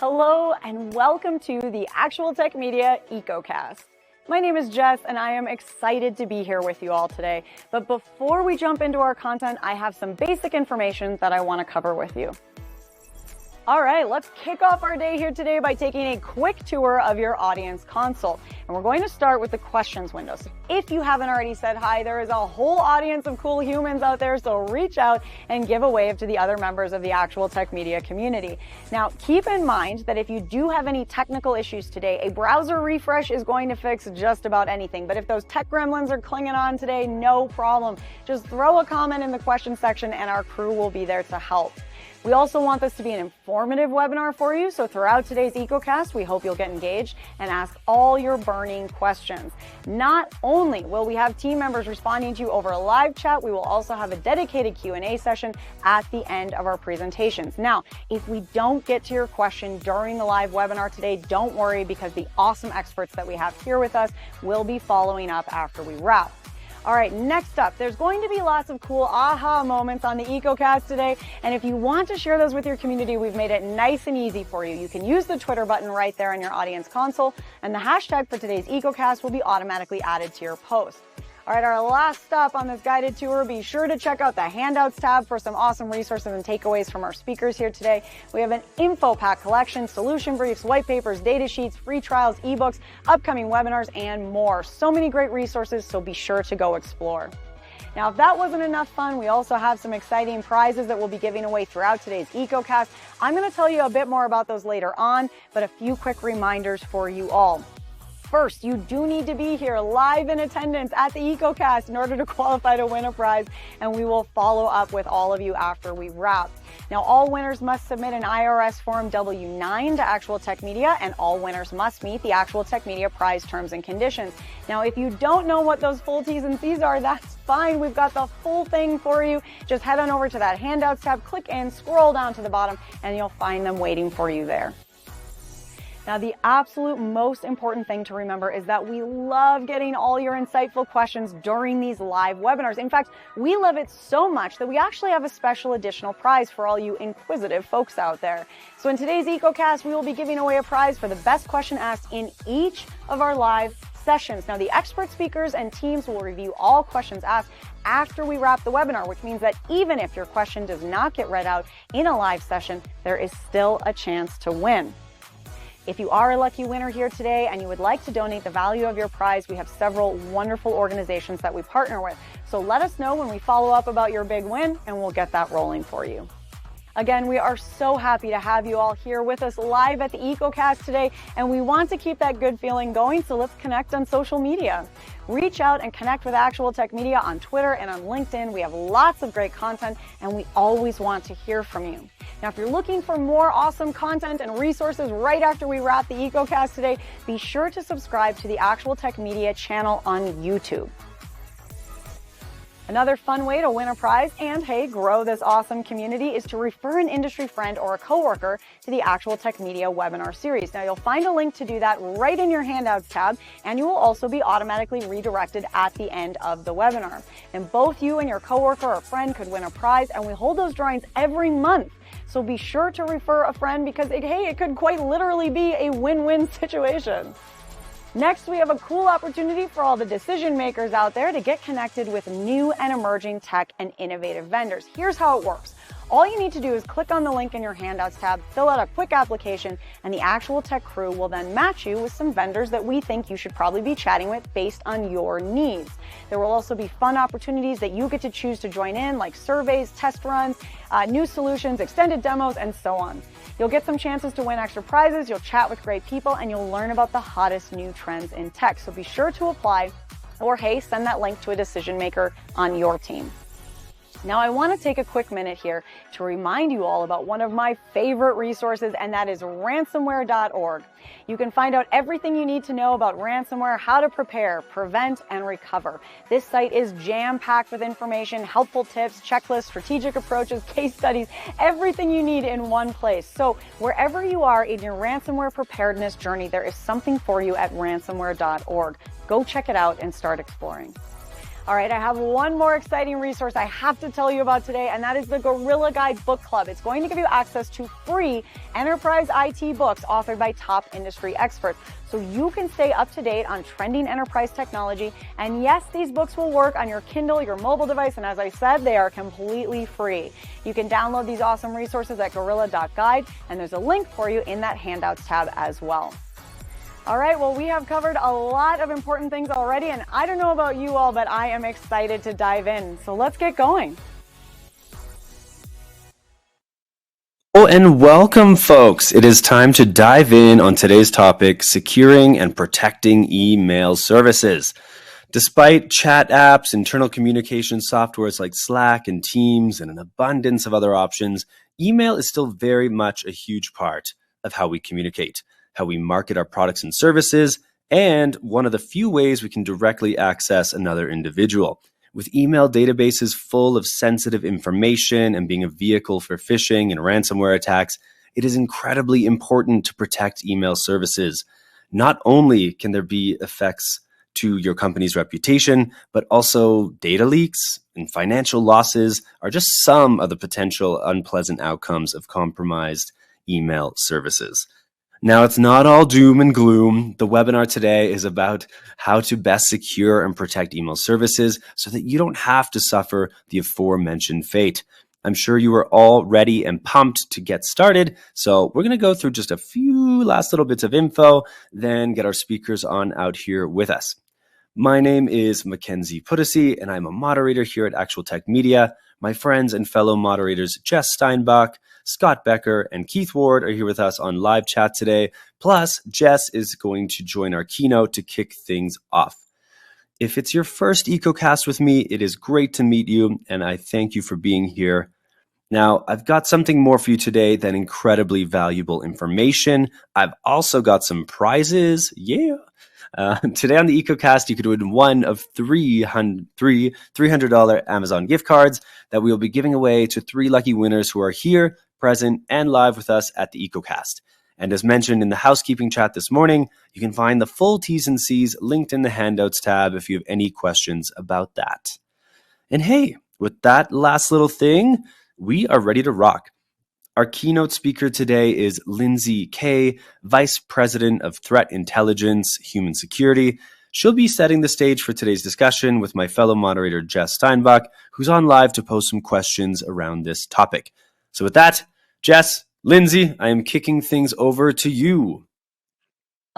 Hello and welcome to the Actual Tech Media EcoCast. My name is Jess and I am excited to be here with you all today. But before we jump into our content, I have some basic information that I want to cover with you. All right, let's kick off our day here today by taking a quick tour of your audience console. And we're going to start with the questions window. So if you haven't already said hi, there is a whole audience of cool humans out there, so reach out and give a wave to the other members of the Actual Tech Media community. Now, keep in mind that if you do have any technical issues today, a browser refresh is going to fix just about anything. But if those tech gremlins are clinging on today, no problem. Just throw a comment in the question section and our crew will be there to help. We also want this to be an informative webinar for you, so throughout today's EcoCast, we hope you'll get engaged and ask all your burning questions. Not only will we have team members responding to you over a live chat, we will also have a dedicated Q&A session at the end of our presentations. Now, if we don't get to your question during the live webinar today, don't worry, because the awesome experts that we have here with us will be following up after we wrap. All right, next up, there's going to be lots of cool aha moments on the EcoCast today. And if you want to share those with your community, we've made it nice and easy for you. You can use the Twitter button right there in your audience console, and the hashtag for today's EcoCast will be automatically added to your post. All right, our last stop on this guided tour, be sure to check out the handouts tab for some awesome resources and takeaways from our speakers here today. We have an info pack collection, solution briefs, white papers, data sheets, free trials, ebooks, upcoming webinars, and more. So many great resources, so be sure to go explore. Now, if that wasn't enough fun, we also have some exciting prizes that we'll be giving away throughout today's EcoCast. I'm going to tell you a bit more about those later on, but a few quick reminders for you all. First, you do need to be here live in attendance at the EcoCast in order to qualify to win a prize, and we will follow up with all of you after we wrap. Now, all winners must submit an IRS Form W-9 to Actual Tech Media, and all winners must meet the Actual Tech Media prize terms and conditions. Now, if you don't know what those full T's and C's are, that's fine. We've got the full thing for you. Just head on over to that handouts tab, click in, scroll down to the bottom, and you'll find them waiting for you there. Now, the absolute most important thing to remember is that we love getting all your insightful questions during these live webinars. In fact, we love it so much that we actually have a special additional prize for all you inquisitive folks out there. So in today's EcoCast, we will be giving away a prize for the best question asked in each of our live sessions. Now, the expert speakers and teams will review all questions asked after we wrap the webinar, which means that even if your question does not get read out in a live session, there is still a chance to win. If you are a lucky winner here today and you would like to donate the value of your prize, we have several wonderful organizations that we partner with. So let us know when we follow up about your big win, and we'll get that rolling for you. Again, we are so happy to have you all here with us live at the EcoCast today, and we want to keep that good feeling going, so let's connect on social media. Reach out and connect with Actual Tech Media on Twitter and on LinkedIn. We have lots of great content, and we always want to hear from you. Now, if you're looking for more awesome content and resources right after we wrap the EcoCast today, be sure to subscribe to the Actual Tech Media channel on YouTube. Another fun way to win a prize and, hey, grow this awesome community is to refer an industry friend or a coworker to the Actual Tech Media webinar series. Now, you'll find a link to do that right in your handouts tab, and you will also be automatically redirected at the end of the webinar. And both you and your coworker or friend could win a prize, and we hold those drawings every month. So be sure to refer a friend because, it could quite literally be a win-win situation. Next, we have a cool opportunity for all the decision makers out there to get connected with new and emerging tech and innovative vendors. Here's how it works. All you need to do is click on the link in your handouts tab, fill out a quick application, and the Actual Tech crew will then match you with some vendors that we think you should probably be chatting with based on your needs. There will also be fun opportunities that you get to choose to join in, like surveys, test runs, new solutions, extended demos, and so on. You'll get some chances to win extra prizes, you'll chat with great people, and you'll learn about the hottest new trends in tech. So be sure to apply, or hey, send that link to a decision maker on your team. Now, I want to take a quick minute here to remind you all about one of my favorite resources, and that is ransomware.org. You can find out everything you need to know about ransomware, how to prepare, prevent, and recover. This site is jam-packed with information, helpful tips, checklists, strategic approaches, case studies, everything you need in one place. So wherever you are in your ransomware preparedness journey, there is something for you at ransomware.org. Go check it out and start exploring. All right, I have one more exciting resource I have to tell you about today, and that is the Gorilla Guide Book Club. It's going to give you access to free enterprise IT books authored by top industry experts, so you can stay up to date on trending enterprise technology. And yes, these books will work on your Kindle, your mobile device, and as I said, they are completely free. You can download these awesome resources at gorilla.guide, and there's a link for you in that handouts tab as well. All right, well, we have covered a lot of important things already, and I don't know about you all, but I am excited to dive in. So let's get going. Oh, and welcome, folks. It is time to dive in on today's topic, securing and protecting email services. Despite chat apps, internal communication softwares like Slack and Teams, and an abundance of other options, email is still very much a huge part of how we communicate, how we market our products and services, and one of the few ways we can directly access another individual. With email databases full of sensitive information and being a vehicle for phishing and ransomware attacks, it is incredibly important to protect email services. Not only can there be effects to your company's reputation, but also data leaks and financial losses are just some of the potential unpleasant outcomes of compromised email services. Now, it's not all doom and gloom. The webinar today is about how to best secure and protect email services so that you don't have to suffer the aforementioned fate. I'm sure you are all ready and pumped to get started. So we're going to go through just a few last little bits of info, then get our speakers on out here with us. My name is Mackenzie Puddesy, and I'm a moderator here at Actual Tech Media. My friends and fellow moderators Jess Steinbach, Scott Becker, and Keith Ward are here with us on live chat today. Plus, Jess is going to join our keynote to kick things off. If it's your first EcoCast with me, it is great to meet you, and I thank you for being here. Now, I've got something more for you today than incredibly valuable information. I've also got some prizes. Yeah. Today on the EcoCast, you could win one of three $300 Amazon gift cards that we will be giving away to 3 lucky winners who are here, present, and live with us at the EcoCast. And as mentioned in the housekeeping chat this morning, you can find the full T's and C's linked in the handouts tab if you have any questions about that. And hey, with that last little thing, we are ready to rock. Our keynote speaker today is Lindsay Kay, Vice President of Threat Intelligence, Human Security. She'll be setting the stage for today's discussion with my fellow moderator, Jess Steinbach, who's on live to post some questions around this topic. So with that, Jess, Lindsay, I am kicking things over to you.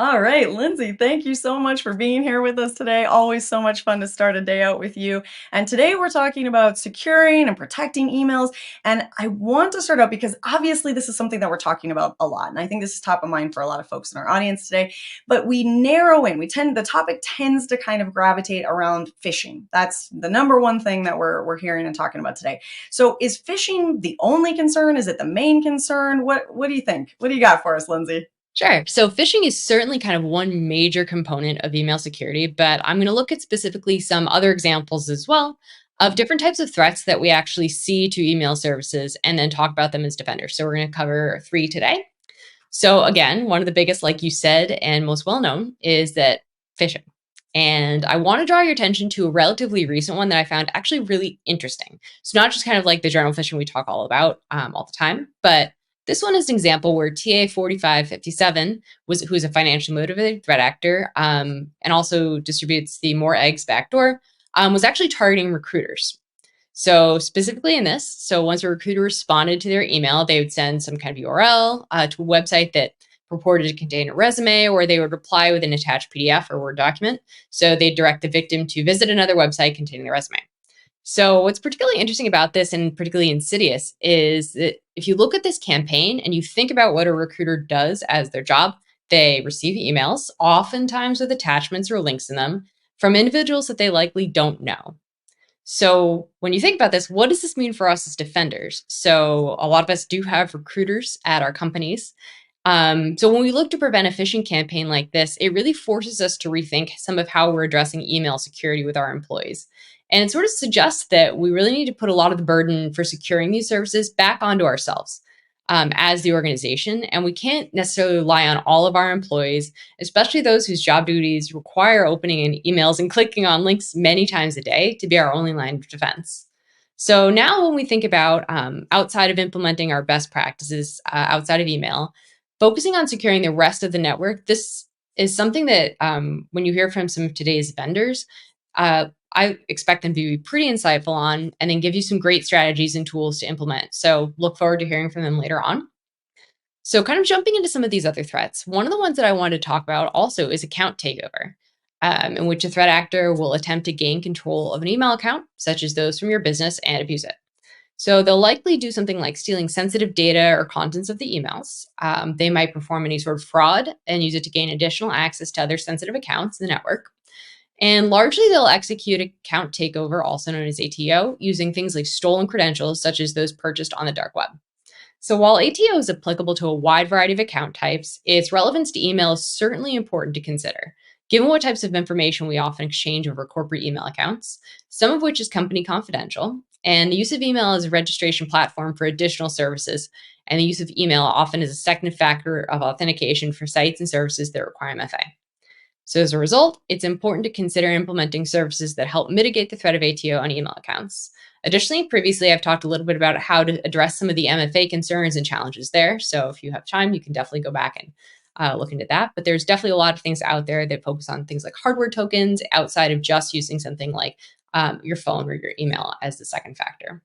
All right, Lindsay, thank you so much for being here with us today. Always so much fun to start a day out with you. And today we're talking about securing and protecting emails. And I want to start out because obviously this is something that we're talking about a lot. And I think this is top of mind for a lot of folks in our audience today. But we narrow in, the topic tends to kind of gravitate around phishing. That's the number one thing that we're hearing and talking about today. So is phishing the only concern? Is it the main concern? What do you think? What do you got for us, Lindsay? Sure. So phishing is certainly kind of one major component of email security, but I'm going to look at specifically some other examples as well of different types of threats that we actually see to email services and then talk about them as defenders. So we're going to cover 3 today. So again, one of the biggest, like you said, and most well-known is that phishing. And I want to draw your attention to a relatively recent one that I found actually really interesting. So not just kind of like the general phishing we talk all about all the time, but this one is an example where TA4557, who is a financially motivated threat actor and also distributes the More Eggs backdoor, was actually targeting recruiters. So specifically in this, so once a recruiter responded to their email, they would send some kind of URL to a website that purported to contain a resume, or they would reply with an attached PDF or Word document. So they direct the victim to visit another website containing the resume. So what's particularly interesting about this and particularly insidious is that if you look at this campaign and you think about what a recruiter does as their job, they receive emails, oftentimes with attachments or links in them, from individuals that they likely don't know. So when you think about this, what does this mean for us as defenders? So a lot of us do have recruiters at our companies. So when we look to prevent a phishing campaign like this, it really forces us to rethink some of how we're addressing email security with our employees. And it sort of suggests that we really need to put a lot of the burden for securing these services back onto ourselves. as the organization. And we can't necessarily rely on all of our employees, especially those whose job duties require opening in emails and clicking on links many times a day, to be our only line of defense. So now when we think about outside of implementing our best practices outside of email, focusing on securing the rest of the network, this is something that when you hear from some of today's vendors, I expect them to be pretty insightful on and then give you some great strategies and tools to implement. So look forward to hearing from them later on. So, kind of jumping into some of these other threats, one of the ones that I wanted to talk about also is account takeover, in which a threat actor will attempt to gain control of an email account, such as those from your business, and abuse it. So, they'll likely do something like stealing sensitive data or contents of the emails. They might perform any sort of fraud and use it to gain additional access to other sensitive accounts in the network. And largely, they'll execute account takeover, also known as ATO, using things like stolen credentials, such as those purchased on the dark web. So while ATO is applicable to a wide variety of account types, its relevance to email is certainly important to consider, given what types of information we often exchange over corporate email accounts, some of which is company confidential, and the use of email as a registration platform for additional services, and the use of email often as a second factor of authentication for sites and services that require MFA. So as a result, it's important to consider implementing services that help mitigate the threat of ATO on email accounts. Additionally, previously I've talked a little bit about how to address some of the MFA concerns and challenges there. So if you have time, you can definitely go back and look into that. But there's definitely a lot of things out there that focus on things like hardware tokens outside of just using something like your phone or your email as the second factor.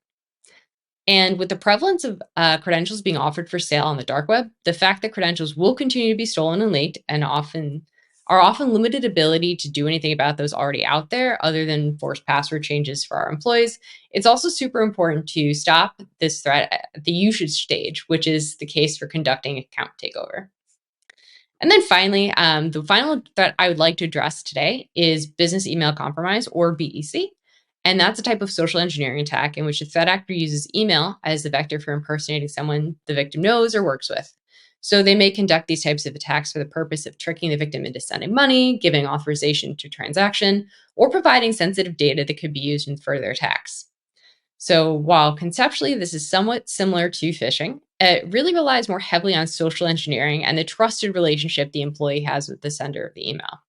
And with the prevalence of credentials being offered for sale on the dark web, the fact that credentials will continue to be stolen and leaked and often limited ability to do anything about those already out there other than force password changes for our employees, it's also super important to stop this threat at the usage stage, which is the case for conducting account takeover. And then finally, the final threat I would like to address today is business email compromise, or BEC. And that's a type of social engineering attack in which the threat actor uses email as the vector for impersonating someone the victim knows or works with. So they may conduct these types of attacks for the purpose of tricking the victim into sending money, giving authorization to transaction, or providing sensitive data that could be used in further attacks. So while conceptually this is somewhat similar to phishing, it really relies more heavily on social engineering and the trusted relationship the employee has with the sender of the email.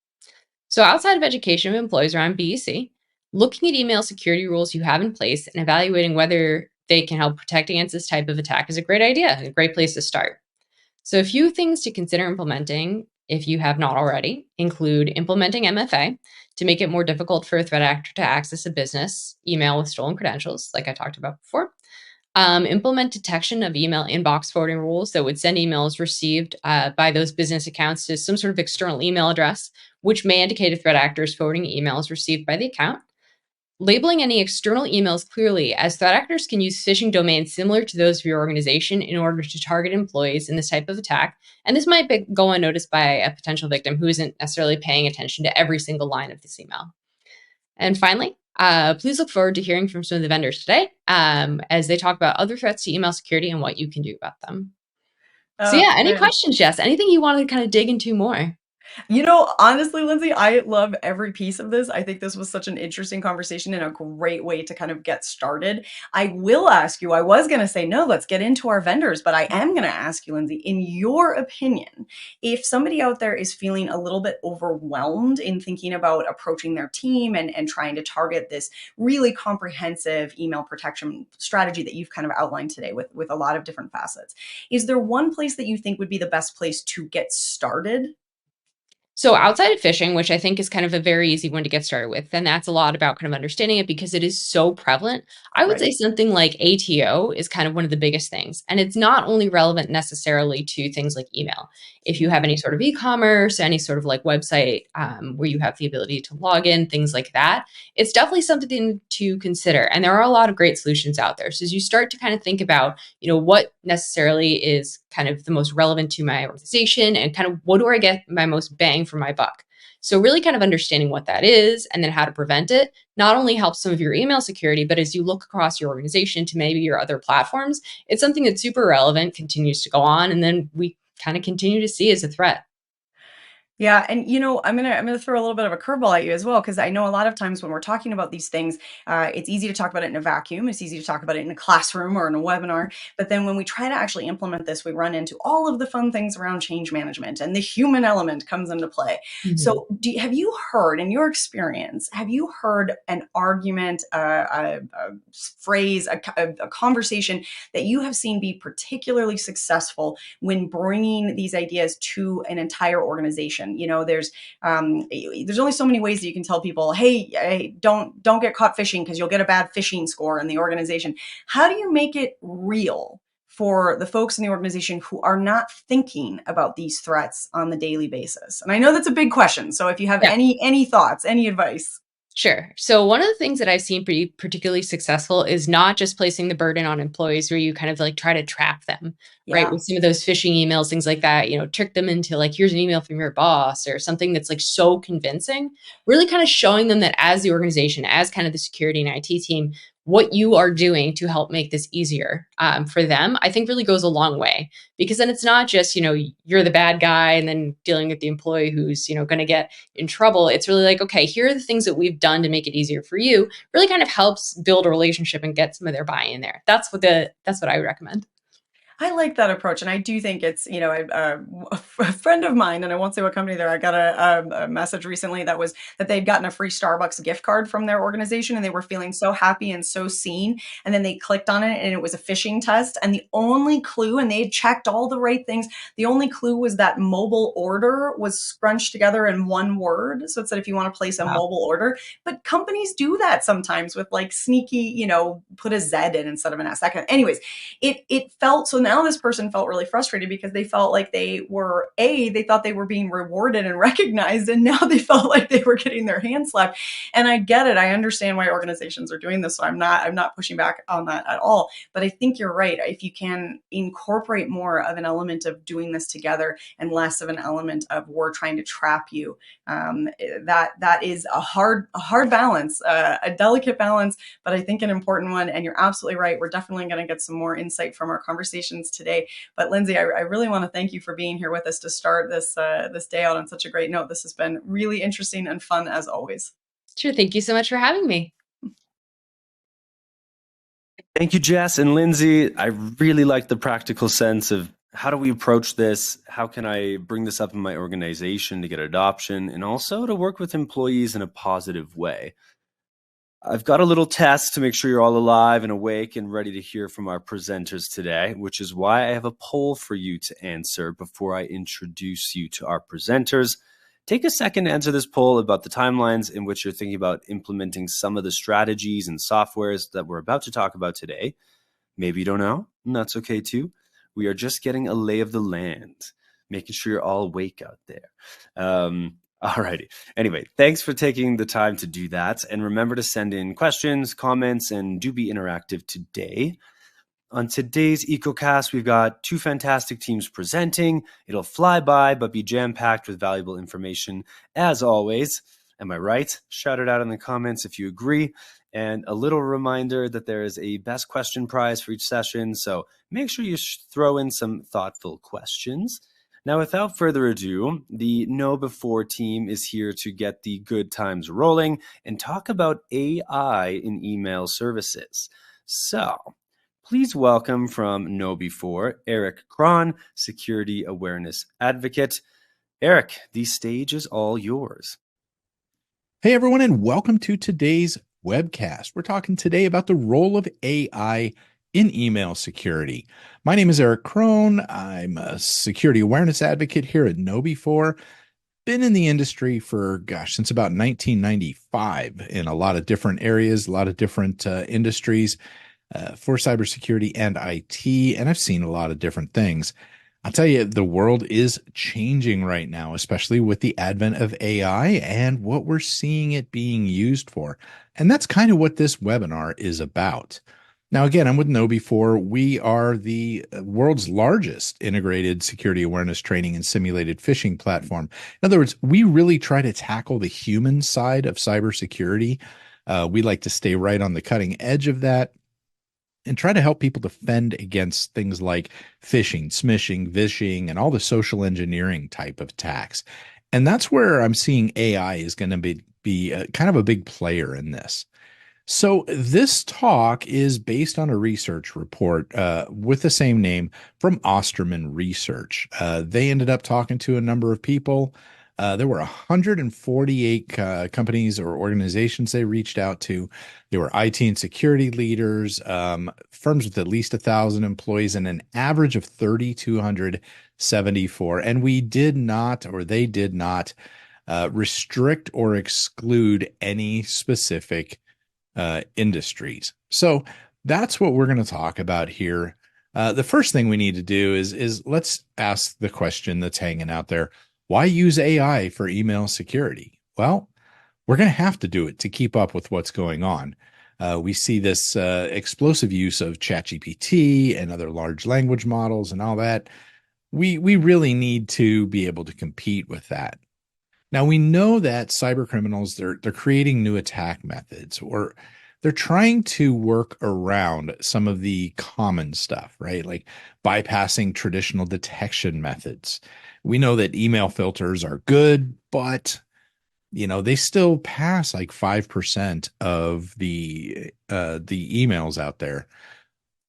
So outside of education of employees around BEC, looking at email security rules you have in place and evaluating whether they can help protect against this type of attack is a great idea, a great place to start. So a few things to consider implementing, if you have not already, include implementing MFA to make it more difficult for a threat actor to access a business email with stolen credentials, like I talked about before. Implement detection of email inbox forwarding rules that would send emails received by those business accounts to some sort of external email address, which may indicate a threat actor is forwarding emails received by the account. Labeling any external emails clearly, as threat actors can use phishing domains similar to those of your organization in order to target employees in this type of attack. And this might go unnoticed by a potential victim who isn't necessarily paying attention to every single line of this email. And finally, please look forward to hearing from some of the vendors today as they talk about other threats to email security and what you can do about them. So yeah, any questions, Jess? Anything you want to kind of dig into more? Honestly, Lindsay, I love every piece of this. I think this was such an interesting conversation and a great way to kind of get started. I will ask you, I was going to say, no, let's get into our vendors, but I am going to ask you, Lindsay, in your opinion, if somebody out there is feeling a little bit overwhelmed in thinking about approaching their team and trying to target this really comprehensive email protection strategy that you've kind of outlined today with a lot of different facets, is there one place that you think would be the best place to get started? So outside of phishing, which I think is kind of a very easy one to get started with, and that's a lot about kind of understanding it because it is so prevalent. I would say something like ATO is kind of one of the biggest things. And it's not only relevant necessarily to things like email. If you have any sort of e-commerce, any sort of like website where you have the ability to log in, things like that, it's definitely something to consider. And there are a lot of great solutions out there. So as you start to kind of think about, what necessarily is kind of the most relevant to my organization and kind of what do I get my most bang for my buck? So really kind of understanding what that is and then how to prevent it not only helps some of your email security, but as you look across your organization to maybe your other platforms, it's something that's super relevant, continues to go on, and then we kind of continue to see as a threat. Yeah, and I'm gonna throw a little bit of a curveball at you as well, because I know a lot of times when we're talking about these things, it's easy to talk about it in a vacuum. It's easy to talk about it in a classroom or in a webinar. But then when we try to actually implement this, we run into all of the fun things around change management, and the human element comes into play. Mhm. So, have you heard, in your experience, have you heard an argument, a phrase, a conversation that you have seen be particularly successful when bringing these ideas to an entire organization? There's only so many ways that you can tell people, hey, don't get caught phishing because you'll get a bad phishing score in the organization. How do you make it real for the folks in the organization who are not thinking about these threats on the daily basis? And I know that's a big question. So if you have any thoughts, any advice. Sure. So one of the things that I've seen be particularly successful is not just placing the burden on employees where you kind of like try to trap them, right? Yeah. With some of those phishing emails, things like that, trick them into like, here's an email from your boss or something that's like so convincing, really kind of showing them that as the organization, as kind of the security and IT team, what you are doing to help make this easier for them, I think really goes a long way, because then it's not just, you're the bad guy and then dealing with the employee who's, going to get in trouble. It's really like, okay, here are the things that we've done to make it easier for you. Really kind of helps build a relationship and get some of their buy-in there. That's what I would recommend. I like that approach, and I do think it's, a friend of mine, and I won't say what company there. I got a message recently that they'd gotten a free Starbucks gift card from their organization, and they were feeling so happy and so seen. And then they clicked on it, and it was a phishing test, and the only clue, and they had checked all the right things. The only clue was that mobile order was scrunched together in one word. So it said if you want to place a Wow. mobile order, but companies do that sometimes with like sneaky, put a Z in instead of an S. That kind of, anyways, it felt so. Now this person felt really frustrated because they felt like they thought they were being rewarded and recognized, and now they felt like they were getting their hand slapped. And I get it. I understand why organizations are doing this, so I'm not pushing back on that at all. But I think you're right. If you can incorporate more of an element of doing this together and less of an element of we're trying to trap you, that is a hard balance, a delicate balance, but I think an important one. And you're absolutely right. We're definitely going to get some more insight from our conversations today. But Lindsay, I really want to thank you for being here with us to start this day out on such a great note. This has been really interesting and fun as always. Sure. Thank you so much for having me. Thank you, Jess and Lindsay. I really like the practical sense of how do we approach this? How can I bring this up in my organization to get adoption and also to work with employees in a positive way? I've got a little test to make sure you're all alive and awake and ready to hear from our presenters today, which is why I have a poll for you to answer before I introduce you to our presenters. Take a second to answer this poll about the timelines in which you're thinking about implementing some of the strategies and softwares that we're about to talk about today. Maybe you don't know, and that's okay too. We are just getting a lay of the land, making sure you're all awake out there. Alrighty. Anyway, thanks for taking the time to do that. And remember to send in questions, comments, and do be interactive today. On today's EcoCast, we've got two fantastic teams presenting. It'll fly by, but be jam-packed with valuable information, as always. Am I right? Shout it out in the comments if you agree. And a little reminder that there is a best question prize for each session, so make sure you throw in some thoughtful questions. Now, without further ado, the Know Before team is here to get the good times rolling and talk about AI in email services. So, please welcome from Know Before, Eric Cron, Security Awareness Advocate. Eric, the stage is all yours. Hey, everyone, and welcome to today's webcast. We're talking today about the role of AI in email security. My name is Eric Crone. I'm a security awareness advocate here at KnowBe4. Been in the industry for, since about 1995 in a lot of different areas, a lot of different industries for cybersecurity and IT, and I've seen a lot of different things. I'll tell you, the world is changing right now, especially with the advent of AI and what we're seeing it being used for. And that's kind of what this webinar is about. Now, again, I'm with KnowBe4. We are the world's largest integrated security awareness training and simulated phishing platform. In other words, we really try to tackle the human side of cybersecurity. We like to stay right on the cutting edge of that and try to help people defend against things like phishing, smishing, vishing, and all the social engineering type of attacks. And that's where I'm seeing AI is going to be kind of a big player in this. So this talk is based on a research report with the same name from Osterman Research. They ended up talking to a number of people. There were 148 companies or organizations they reached out to. There were IT and security leaders, firms with at least 1,000 employees, and an average of 3,274. And we did not, or they did not, restrict or exclude any specific industries. So that's what we're going to talk about here. The first thing we need to do is let's ask the question that's hanging out there. Why use AI for email security? Well, we're going to have to do it to keep up with what's going on. We see this explosive use of ChatGPT and other large language models and all that. We really need to be able to compete with that. Now we know that cyber criminals, they're creating new attack methods, or they're trying to work around some of the common stuff, right? Like bypassing traditional detection methods. We know that email filters are good, but they still pass like 5% of the emails out there.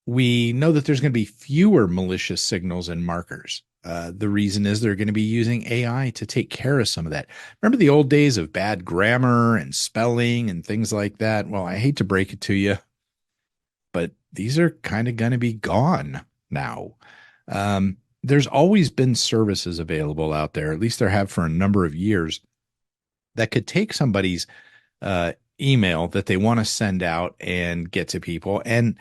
We know that there's going to be fewer malicious signals and markers. The reason is they're going to be using AI to take care of some of that. Remember the old days of bad grammar and spelling and things like that? Well, I hate to break it to you, but these are kind of going to be gone now. There's always been services available out there, at least there have for a number of years, that could take somebody's email that they want to send out and get to people, and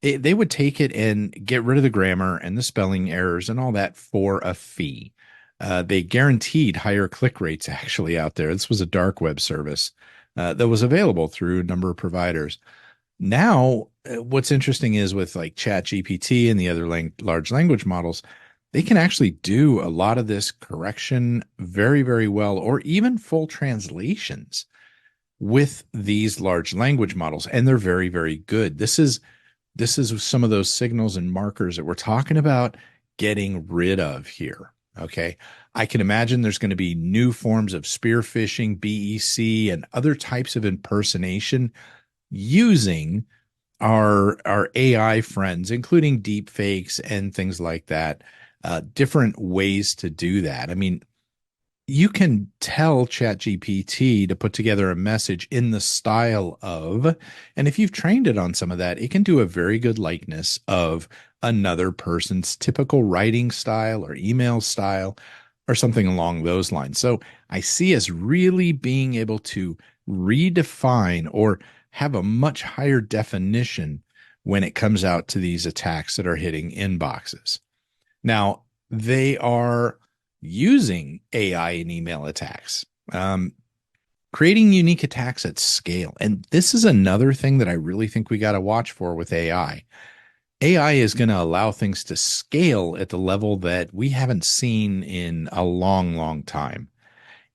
they would take it and get rid of the grammar and the spelling errors and all that for a fee. They guaranteed higher click rates actually out there. This was a dark web service that was available through a number of providers. Now, what's interesting is with like ChatGPT and the other large language models, they can actually do a lot of this correction very, very well, or even full translations with these large language models. And they're very, very good. This is some of those signals and markers that we're talking about getting rid of here. Okay. I can imagine there's going to be new forms of spear phishing, BEC, and other types of impersonation using our AI friends, including deep fakes and things like that. Different ways to do that. I mean, you can tell ChatGPT to put together a message in the style of, and if you've trained it on some of that, it can do a very good likeness of another person's typical writing style or email style or something along those lines. So I see us really being able to redefine or have a much higher definition when it comes out to these attacks that are hitting inboxes. Now, they are using AI in email attacks, creating unique attacks at scale. And this is another thing that I really think we got to watch for with AI. AI is going to allow things to scale at the level that we haven't seen in a long, long time.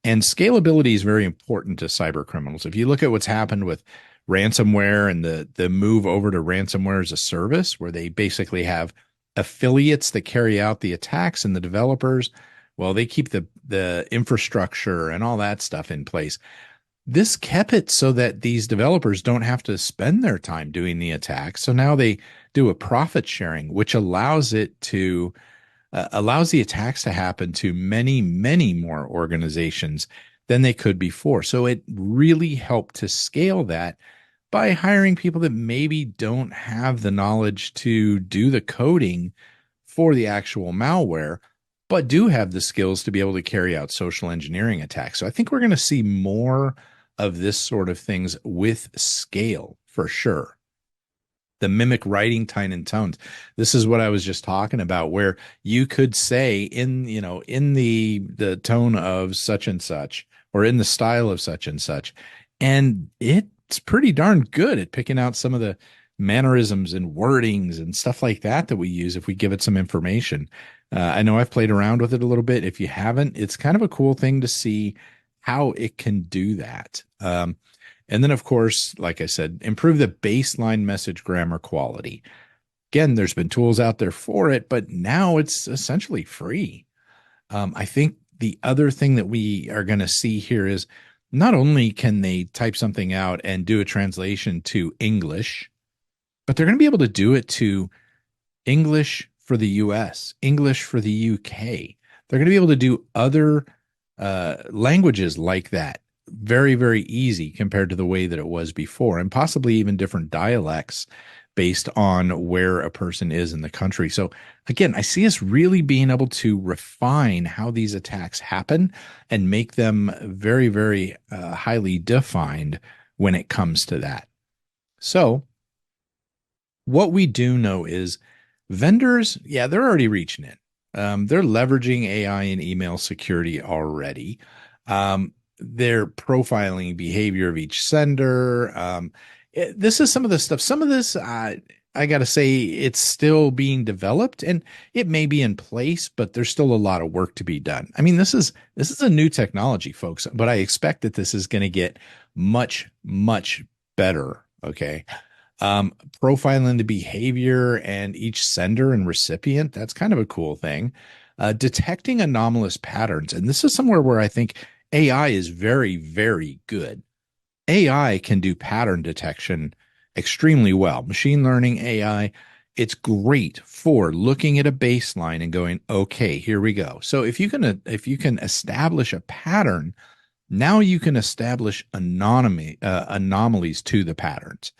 And scalability is very important to cyber criminals. If you look at what's happened with ransomware and the move over to ransomware as a service, where they basically have affiliates that carry out the attacks and the developers, well, they keep the infrastructure and all that stuff in place. This kept it so that these developers don't have to spend their time doing the attacks. So now they do a profit sharing, which allows it to allows the attacks to happen to many, many more organizations than they could before. So it really helped to scale that by hiring people that maybe don't have the knowledge to do the coding for the actual malware, but do have the skills to be able to carry out social engineering attacks. So I think we're going to see more of this sort of things with scale for sure. The mimic writing tone and tones. This is what I was just talking about, where you could say in the tone of such and such, or in the style of such and such, and it's pretty darn good at picking out some of the mannerisms and wordings and stuff like that we use if we give it some information. I know I've played around with it a little bit. If you haven't, it's kind of a cool thing to see how it can do that. And then, of course, like I said, improve the baseline message grammar quality. Again, there's been tools out there for it, but now it's essentially free. I think the other thing that we are going to see here is not only can they type something out and do a translation to English, but they're going to be able to do it to English for the US, English for the UK. They're going to be able to do other languages like that very, very easy compared to the way that it was before, and possibly even different dialects based on where a person is in the country. So again, I see us really being able to refine how these attacks happen and make them very, very highly defined when it comes to that. So what we do know is vendors, yeah, they're already reaching in. They're leveraging AI and email security already. They're profiling behavior of each sender. This is some of the stuff. Some of this, I got to say, it's still being developed, and it may be in place, but there's still a lot of work to be done. I mean, this is a new technology, folks, but I expect that this is going to get much, much better. Okay. Profiling the behavior and each sender and recipient. That's kind of a cool thing. Detecting anomalous patterns. And this is somewhere where I think AI is very, very good. AI can do pattern detection extremely well. Machine learning AI, it's great for looking at a baseline and going, okay, here we go. So if you can establish a pattern, now you can establish anomalies to the patterns.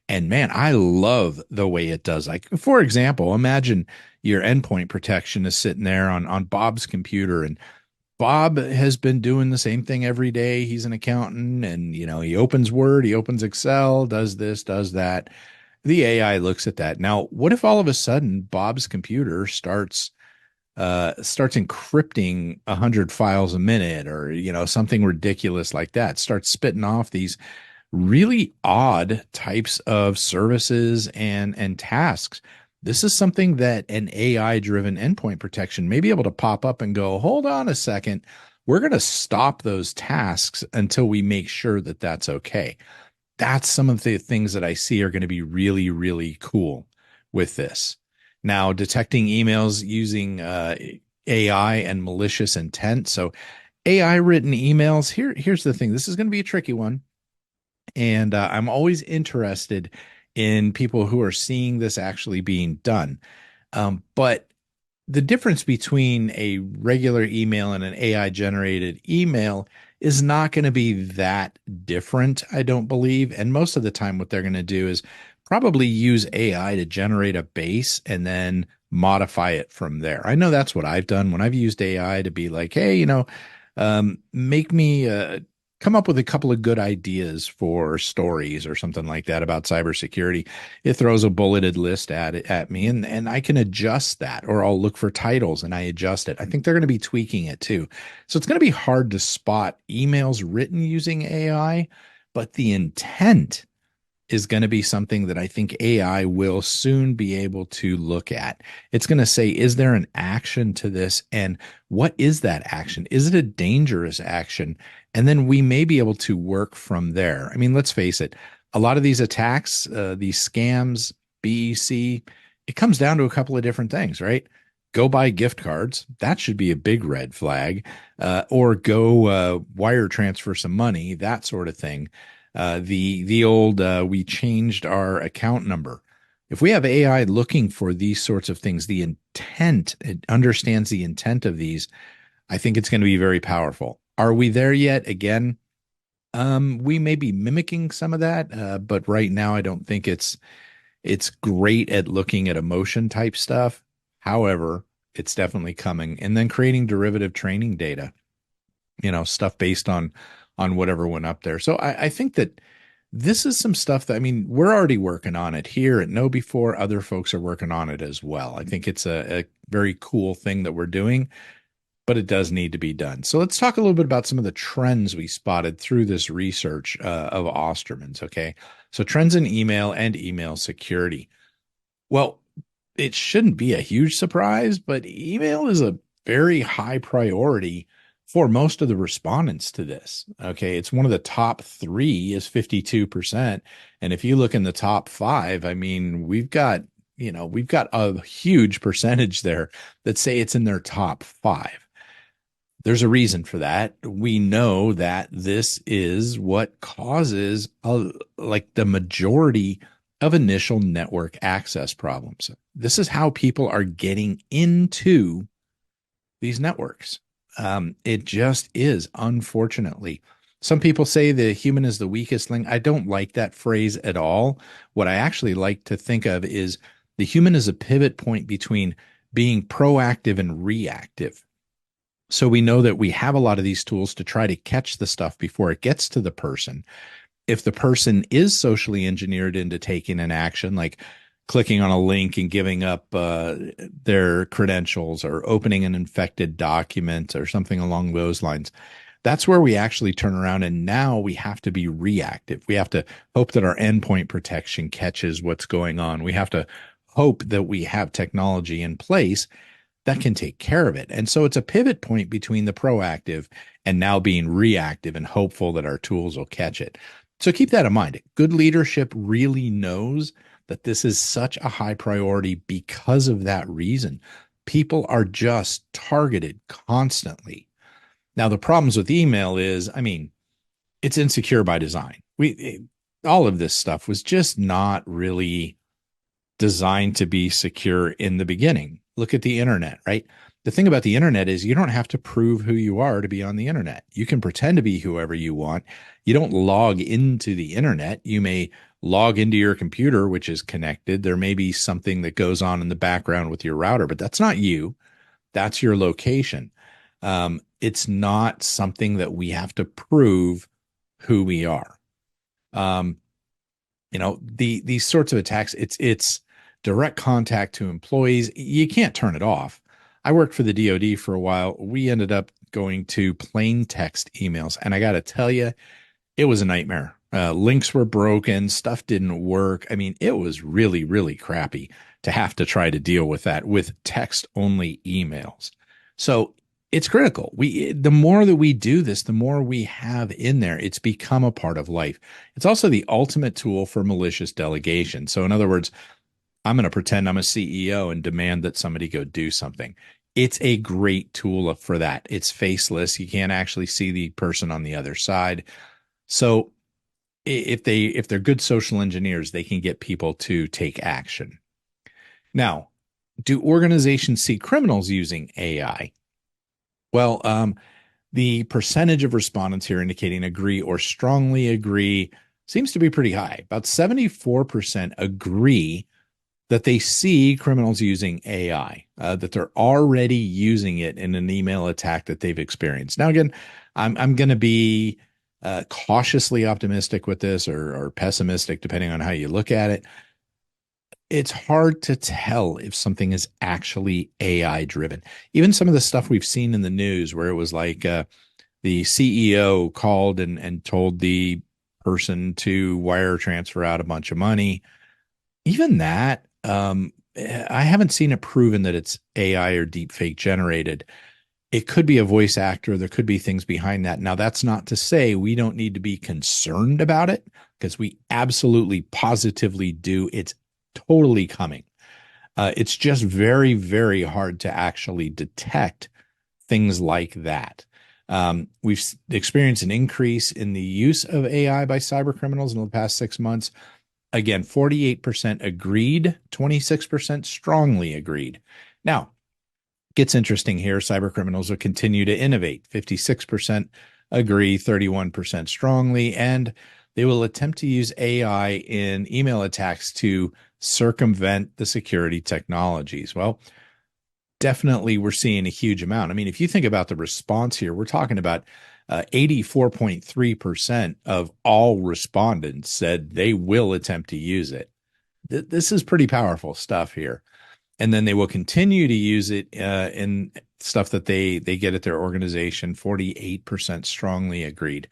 And man, I love the way it does. Like, for example, imagine your endpoint protection is sitting there on Bob's computer, and Bob has been doing the same thing every day. He's an accountant, and he opens Word, he opens Excel, does this, does that. The AI looks at that. Now, what if all of a sudden Bob's computer starts encrypting 100 files a minute, or something ridiculous like that, starts spitting off these really odd types of services and tasks? This is something that an AI-driven endpoint protection may be able to pop up and go, hold on a second, we're going to stop those tasks until we make sure that that's okay. That's some of the things that I see are going to be really, really cool with this. Now, detecting emails using AI and malicious intent. So AI-written emails, here's the thing. This is going to be a tricky one. And I'm always interested in people who are seeing this actually being done. But the difference between a regular email and an AI generated email is not going to be that different, I don't believe. And most of the time, what they're going to do is probably use AI to generate a base and then modify it from there. I know that's what I've done when I've used AI to be like, hey, make me come up with a couple of good ideas for stories or something like that about cybersecurity. It throws a bulleted list at me, and I can adjust that, or I'll look for titles and I adjust it. I think they're going to be tweaking it too. So it's going to be hard to spot emails written using AI, but the intent is going to be something that I think AI will soon be able to look at. It's going to say, is there an action to this? And what is that action? Is it a dangerous action? And then we may be able to work from there. I mean, let's face it, a lot of these attacks, these scams, BEC, it comes down to a couple of different things, right? Go buy gift cards. That should be a big red flag. Or go wire transfer some money, that sort of thing. The old we changed our account number. If we have AI looking for these sorts of things, the intent, it understands the intent of these, I think it's going to be very powerful. Are we there yet? Again, we may be mimicking some of that, but right now I don't think it's great at looking at emotion type stuff. However, it's definitely coming. And then creating derivative training data, stuff based on whatever went up there. So I think that this is some stuff that, I mean, we're already working on it here at KnowBe4. Other folks are working on it as well. I think it's a very cool thing that we're doing, but it does need to be done. So let's talk a little bit about some of the trends we spotted through this research of Osterman's. Okay. So trends in email and email security. Well, it shouldn't be a huge surprise, but email is a very high priority for most of the respondents to this. Okay. It's one of the top 3 is 52%. And if you look in the top 5, I mean, we've got a huge percentage there that say it's in their top 5. There's a reason for that. We know that this is what causes like the majority of initial network access problems. This is how people are getting into these networks. It just is, unfortunately. Some people say the human is the weakest link. I don't like that phrase at all. What I actually like to think of is the human is a pivot point between being proactive and reactive. So we know that we have a lot of these tools to try to catch the stuff before it gets to the person. If the person is socially engineered into taking an action, like clicking on a link and giving up their credentials or opening an infected document or something along those lines, that's where we actually turn around, and now we have to be reactive. We have to hope that our endpoint protection catches what's going on. We have to hope that we have technology in place that can take care of it. And so it's a pivot point between the proactive and now being reactive and hopeful that our tools will catch it. So keep that in mind. Good leadership really knows that this is such a high priority because of that reason. People are just targeted constantly. Now, the problems with email is, it's insecure by design. All of this stuff was just not really designed to be secure in the beginning. Look at the internet, right? The thing about the internet is you don't have to prove who you are to be on the internet. You can pretend to be whoever you want. You don't log into the internet. You may log into your computer, which is connected. There may be something that goes on in the background with your router, but that's not you. That's your location. It's not something that we have to prove who we are. These sorts of attacks, it's direct contact to employees. You can't turn it off. I worked for the DoD for a while. We ended up going to plain text emails, and I got to tell you, it was a nightmare. Links were broken, stuff didn't work. It was really, really crappy to have to try to deal with that with text-only emails. So it's critical. The more that we do this, the more we have in there. It's become a part of life. It's also the ultimate tool for malicious delegation. So in other words, I'm going to pretend I'm a CEO and demand that somebody go do something. It's a great tool for that. It's faceless. You can't actually see the person on the other side. So if they're good social engineers, they can get people to take action. Now, do organizations see criminals using AI? Well, the percentage of respondents here indicating agree or strongly agree seems to be pretty high. About 74% agree that they see criminals using AI, that they're already using it in an email attack that they've experienced. Now, again, I'm going to be cautiously optimistic with this or pessimistic, depending on how you look at it. It's hard to tell if something is actually AI driven. Even some of the stuff we've seen in the news where it was like the CEO called and told the person to wire transfer out a bunch of money. Even that, I haven't seen it proven that it's AI or deepfake generated. It could be a voice actor. There could be things behind that. Now, that's not to say we don't need to be concerned about it, because we absolutely positively do. It's totally coming. It's just very, very hard to actually detect things like that. We've experienced an increase in the use of AI by cyber criminals in the past 6 months. Again, 48% agreed, 26% strongly agreed. Now, gets interesting here. Cyber criminals will continue to innovate. 56% agree, 31% strongly, and they will attempt to use AI in email attacks to circumvent the security technologies. Well, definitely we're seeing a huge amount. If you think about the response here, we're talking about 84.3% of all respondents said they will attempt to use it. This is pretty powerful stuff here. And then they will continue to use it in stuff that they get at their organization. 48% strongly agreed.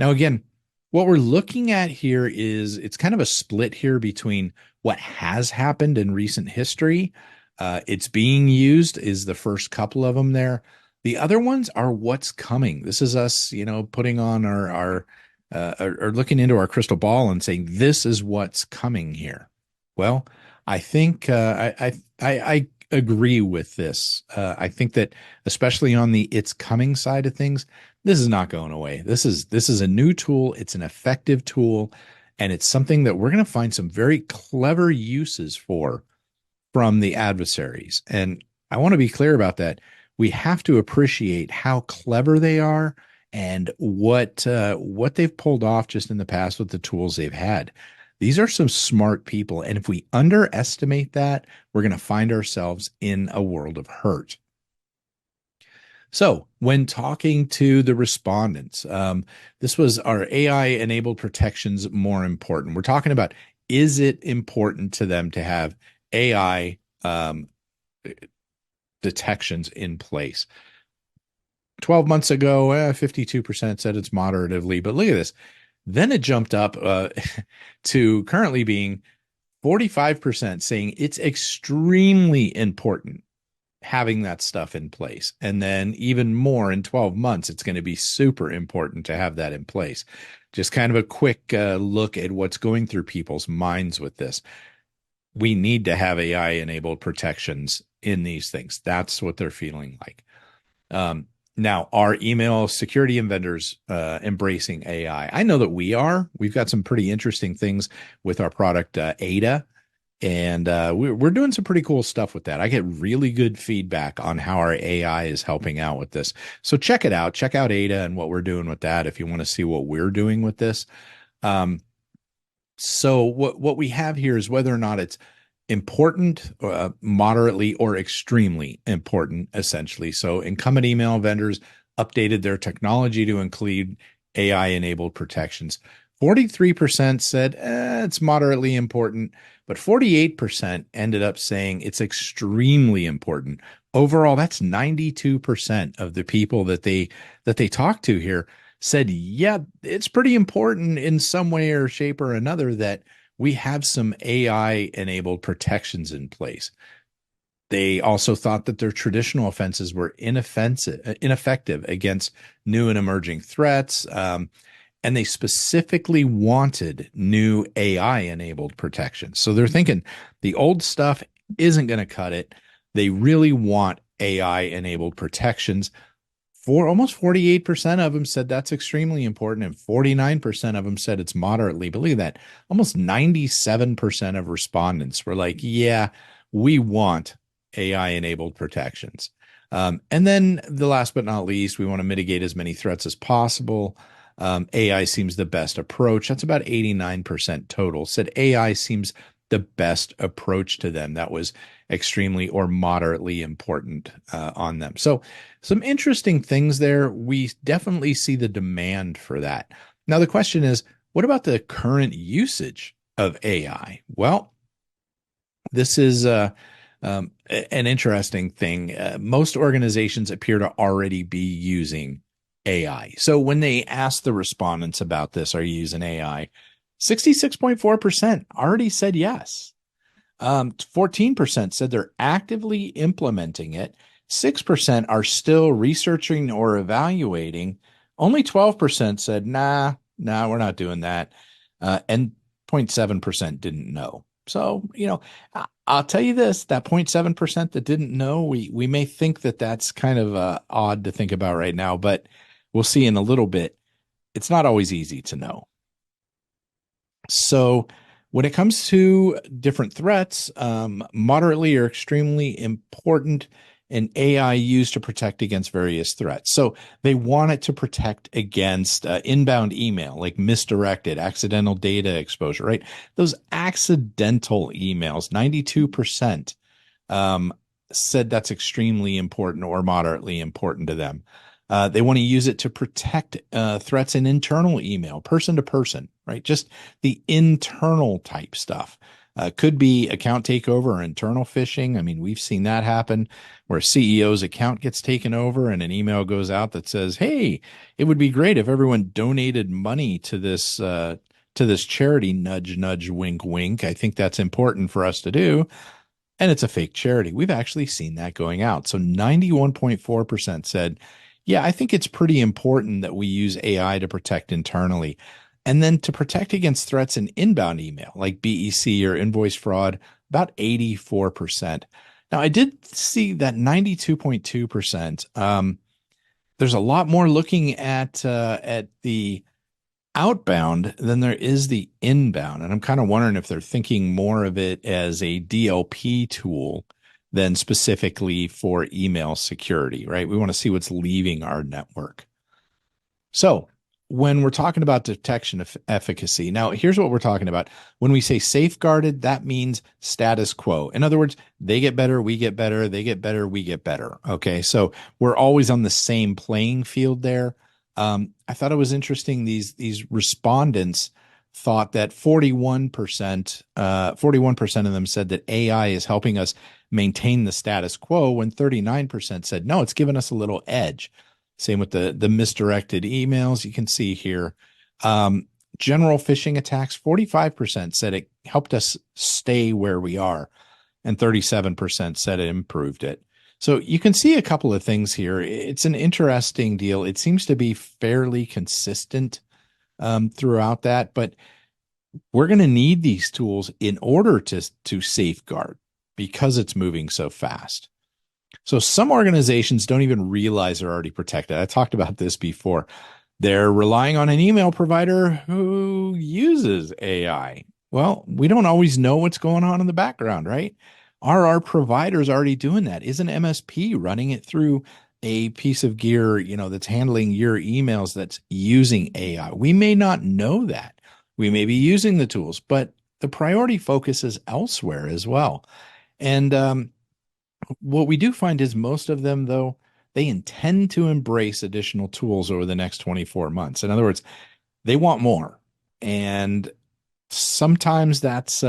Now, again, what we're looking at here is it's kind of a split here between what has happened in recent history. It's being used is the first couple of them there. The other ones are what's coming. This is us, putting on our looking into our crystal ball and saying, this is what's coming here. Well, I think I agree with this. I think that especially on the it's coming side of things, this is not going away. This is a new tool. It's an effective tool, and it's something that we're going to find some very clever uses for from the adversaries. And I want to be clear about that. We have to appreciate how clever they are and what they've pulled off just in the past with the tools they've had. These are some smart people, and if we underestimate that, we're going to find ourselves in a world of hurt. So, when talking to the respondents, this was our AI-enabled protections more important. We're talking about, is it important to them to have AI detections in place? 12 months ago, 52% said it's moderatively, but look at this. Then it jumped up to currently being 45% saying it's extremely important having that stuff in place. And then even more in 12 months, it's going to be super important to have that in place. Just kind of a quick look at what's going through people's minds with this. We need to have AI-enabled protections in these things. That's what they're feeling like. Now, are email security and vendors embracing AI? I know that we are. We've got some pretty interesting things with our product Ada, and we're doing some pretty cool stuff with that. I get really good feedback on how our AI is helping out with this. So check it out. Check out Ada and what we're doing with that if you want to see what we're doing with this. So what we have here is whether or not it's important, moderately, or extremely important, essentially. So incumbent email vendors updated their technology to include AI-enabled protections. 43% said it's moderately important, but 48% ended up saying it's extremely important. Overall, that's 92% of the people that they talked to here said, yeah, it's pretty important in some way or shape or another that we have some AI-enabled protections in place. They also thought that their traditional offenses were ineffective against new and emerging threats, and they specifically wanted new AI-enabled protections. So they're thinking the old stuff isn't going to cut it. They really want AI-enabled protections. For almost 48% of them said that's extremely important, and 49% of them said it's moderately. But look at that. Almost 97% of respondents were like, yeah, we want AI-enabled protections. And then the last but not least, we want to mitigate as many threats as possible. AI seems the best approach. That's about 89% total. Said AI seems the best approach to them. That was extremely or moderately important on them. So some interesting things there. We definitely see the demand for that. Now, the question is, what about the current usage of AI? Well, this is an interesting thing. Most organizations appear to already be using AI. So when they asked the respondents about this, are you using AI? 66.4% already said yes. 14% said they're actively implementing it. 6% are still researching or evaluating. Only 12% said, nah, we're not doing that. And 0.7% didn't know. So, I'll tell you this, that 0.7% that didn't know, we may think that that's kind of odd to think about right now, but we'll see in a little bit. It's not always easy to know. So when it comes to different threats, moderately or extremely important, an AI used to protect against various threats. So they want it to protect against inbound email, like misdirected, accidental data exposure, right? Those accidental emails, 92% said that's extremely important or moderately important to them. They want to use it to protect threats in internal email, person to person, right? Just the internal type stuff. Could be account takeover or internal phishing. I mean, we've seen that happen where a CEO's account gets taken over and an email goes out that says, hey, it would be great if everyone donated money to this charity, nudge, nudge, wink, wink. I think that's important for us to do. And it's a fake charity. We've actually seen that going out. So 91.4% said, yeah, I think it's pretty important that we use AI to protect internally. And then to protect against threats in inbound email, like BEC or invoice fraud, about 84%. Now, I did see that 92.2%. There's a lot more looking at the outbound than there is the inbound. And I'm kind of wondering if they're thinking more of it as a DLP tool than specifically for email security, right? We want to see what's leaving our network. So when we're talking about detection of efficacy, now here's what we're talking about. When we say safeguarded, that means status quo. In other words, they get better, we get better, they get better, we get better. Okay. So we're always on the same playing field there. I thought it was interesting. These respondents thought that 41% of them said that AI is helping us maintain the status quo, when 39% said, no, it's given us a little edge. Same with the misdirected emails. You can see here, general phishing attacks, 45% said it helped us stay where we are, and 37% said it improved it. So you can see a couple of things here. It's an interesting deal. It seems to be fairly consistent throughout that, but we're going to need these tools in order to safeguard, because it's moving so fast. So some organizations don't even realize they're already protected. I talked about this before. They're relying on an email provider who uses AI. Well, we don't always know what's going on in the background, right? Are our providers already doing that? Is an MSP running it through a piece of gear, that's handling your emails, that's using AI? We may not know that. We may be using the tools, but the priority focus is elsewhere as well. And what we do find is most of them, though, they intend to embrace additional tools over the next 24 months. In other words, they want more. And sometimes that's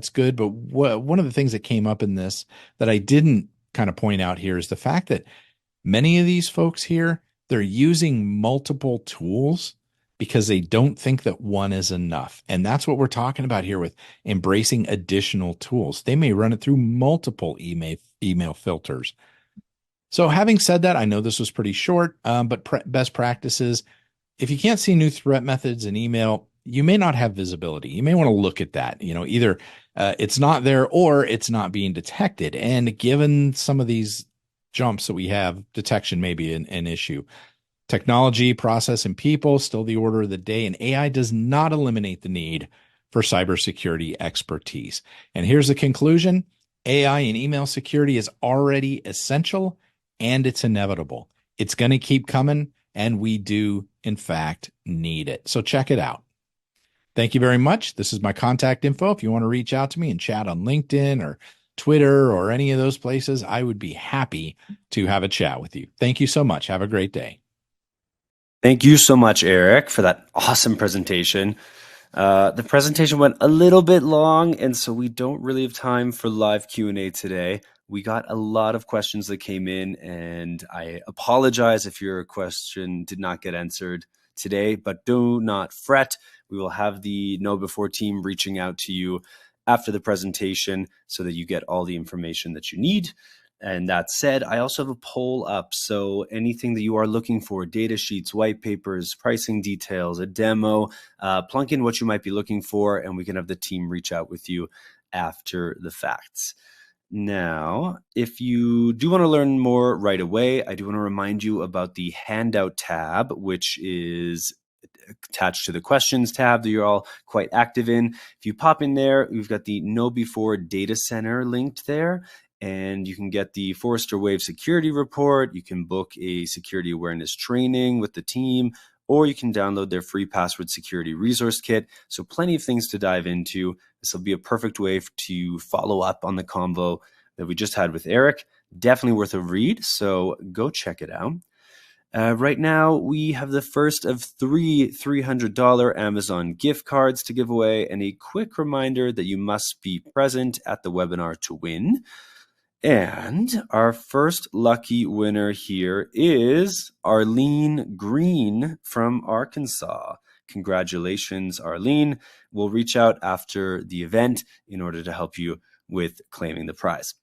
good. But one of the things that came up in this that I didn't kind of point out here is the fact that many of these folks here, they're using multiple tools because they don't think that one is enough. And that's what we're talking about here with embracing additional tools. They may run it through multiple email filters. So having said that, I know this was pretty short, but best practices, if you can't see new threat methods in email, you may not have visibility. You may want to look at that. Either it's not there or it's not being detected. And given some of these jumps that we have, detection may be an issue. Technology, process, and people, still the order of the day, and AI does not eliminate the need for cybersecurity expertise. And here's the conclusion. AI in email security is already essential, and it's inevitable. It's going to keep coming, and we do, in fact, need it. So check it out. Thank you very much. This is my contact info. If you want to reach out to me and chat on LinkedIn or Twitter or any of those places, I would be happy to have a chat with you. Thank you so much. Have a great day. Thank you so much, Eric, for that awesome presentation. The presentation went a little bit long, and so we don't really have time for live Q&A today. We got a lot of questions that came in, and I apologize if your question did not get answered today, but do not fret. We will have the Know Before team reaching out to you after the presentation so that you get all the information that you need. And that said, I also have a poll up. So anything that you are looking for, data sheets, white papers, pricing details, a demo, plunk in what you might be looking for, and we can have the team reach out with you after the facts. Now, if you do want to learn more right away, I do want to remind you about the handout tab, which is attached to the questions tab that you're all quite active in. If you pop in there, we've got the Know Before Data Center linked there. And you can get the Forrester Wave security report. You can book a security awareness training with the team, or you can download their free password security resource kit. So plenty of things to dive into. This will be a perfect way to follow up on the convo that we just had with Eric. Definitely worth a read, so go check it out. Right now, we have the first of 3 $300 Amazon gift cards to give away, and a quick reminder that you must be present at the webinar to win. And our first lucky winner here is Arlene Green from Arkansas. Congratulations, Arlene. We'll reach out after the event in order to help you with claiming the prize.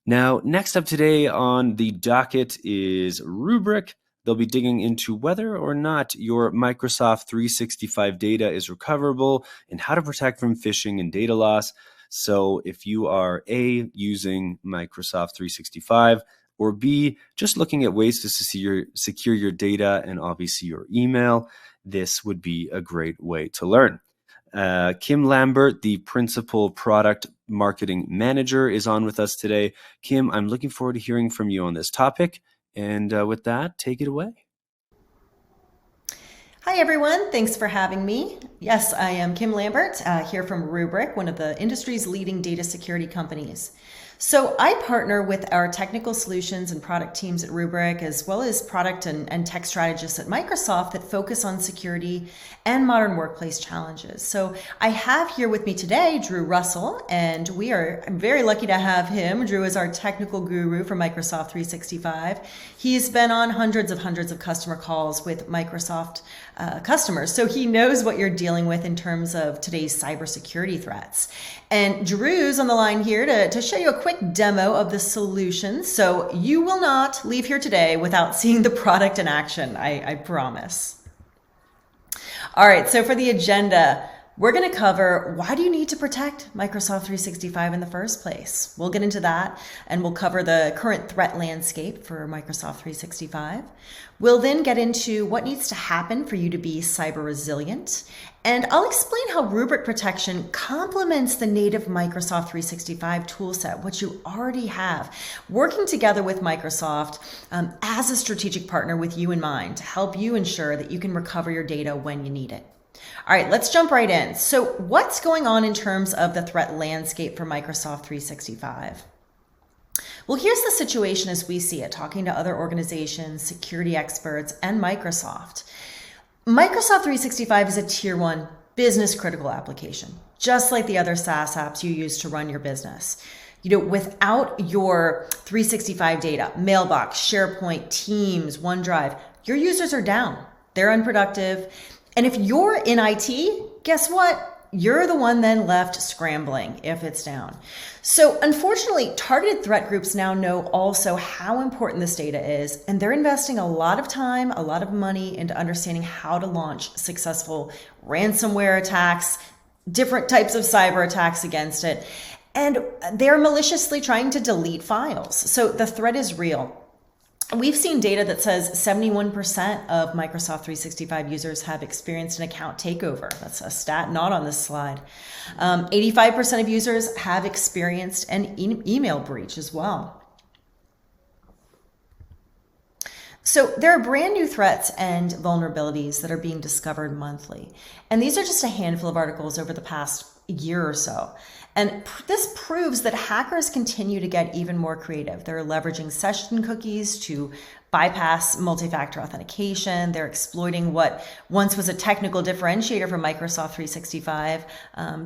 Now, next up today on the docket is Rubric. They'll be digging into whether or not your Microsoft 365 data is recoverable and how to protect from phishing and data loss. So if you are A, using Microsoft 365, or B, just looking at ways to secure your data and obviously your email, this would be a great way to learn. Kim Lambert, the Principal Product Marketing Manager, is on with us today. Kim, I'm looking forward to hearing from you on this topic. And with that, take it away. Hi, everyone. Thanks for having me. Yes, I am Kim Lambert, here from Rubrik, one of the industry's leading data security companies. So I partner with our technical solutions and product teams at Rubrik, as well as product and tech strategists at Microsoft that focus on security and modern workplace challenges. So I have here with me today Drew Russell, and I'm very lucky to have him. Drew is our technical guru for Microsoft 365. He's been on hundreds of customer calls with Microsoft customers, so he knows what you're dealing with in terms of today's cybersecurity threats. And Drew's on the line here to show you a quick demo of the solution, so you will not leave here today without seeing the product in action, I promise. All right, so for the agenda, we're going to cover why do you need to protect Microsoft 365 in the first place. We'll get into that, and we'll cover the current threat landscape for Microsoft 365. We'll then get into what needs to happen for you to be cyber resilient, and I'll explain how Rubrik Protection complements the native Microsoft 365 toolset, which you already have, working together with Microsoft as a strategic partner with you in mind to help you ensure that you can recover your data when you need it. All right, let's jump right in. So what's going on in terms of the threat landscape for Microsoft 365? Well, here's the situation as we see it, talking to other organizations, security experts, and Microsoft. Microsoft 365 is a tier 1 business critical application, just like the other SaaS apps you use to run your business. Without your 365 data, Mailbox, SharePoint, Teams, OneDrive, your users are down. They're unproductive. And if you're in IT, guess what? You're the one then left scrambling if it's down. So unfortunately, targeted threat groups now know also how important this data is, and they're investing a lot of time, a lot of money into understanding how to launch successful ransomware attacks, different types of cyber attacks against it, and they're maliciously trying to delete files. So the threat is real. We've seen data that says 71% of Microsoft 365 users have experienced an account takeover. That's a stat not on this slide. 85% of users have experienced an email breach as well. So there are brand new threats and vulnerabilities that are being discovered monthly. And these are just a handful of articles over the past year or so. And this proves that hackers continue to get even more creative. They're leveraging session cookies to bypass multi-factor authentication. They're exploiting what once was a technical differentiator for Microsoft 365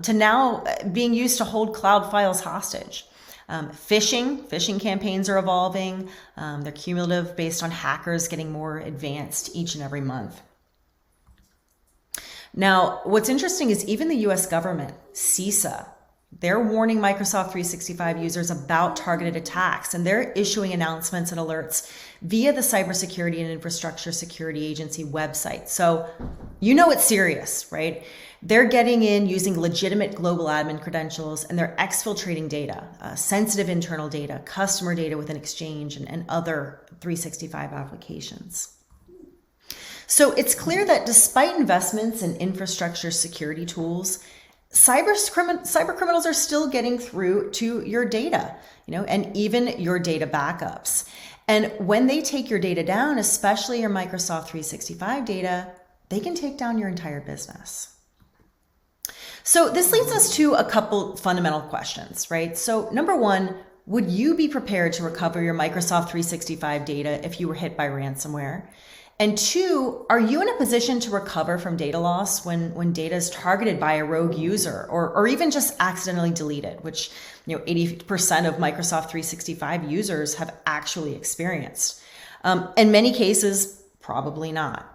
to now being used to hold cloud files hostage. Phishing campaigns are evolving. They're cumulative based on hackers getting more advanced each and every month. Now, what's interesting is even the US government, CISA, they're warning Microsoft 365 users about targeted attacks, and they're issuing announcements and alerts via the Cybersecurity and Infrastructure Security Agency website. So you know it's serious, right? They're getting in using legitimate global admin credentials, and they're exfiltrating data, sensitive internal data, customer data within Exchange, and other 365 applications. So it's clear that despite investments in infrastructure security tools, cyber criminals are still getting through to your data, and even your data backups. And when they take your data down, especially your Microsoft 365 data, they can take down your entire business. So this leads us to a couple fundamental questions, right? So number one, would you be prepared to recover your Microsoft 365 data if you were hit by ransomware? And two, are you in a position to recover from data loss when data is targeted by a rogue user or even just accidentally deleted, which 80% of Microsoft 365 users have actually experienced? In many cases, probably not.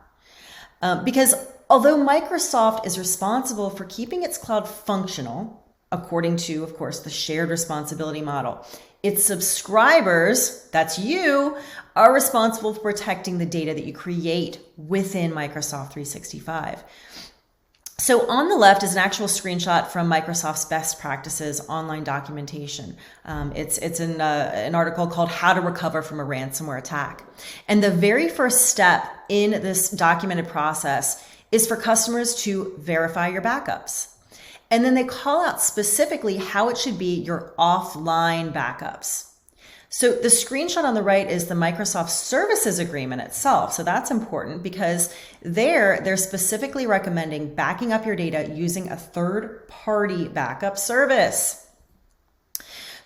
Because although Microsoft is responsible for keeping its cloud functional, according to, of course, the shared responsibility model, its subscribers, that's you, are responsible for protecting the data that you create within Microsoft 365. So on the left is an actual screenshot from Microsoft's best practices online documentation. It's in an article called How to Recover from a Ransomware Attack. And the very first step in this documented process is for customers to verify your backups. And then they call out specifically how it should be your offline backups. So the screenshot on the right is the Microsoft Services Agreement itself. So that's important because they're specifically recommending backing up your data using a third-party backup service.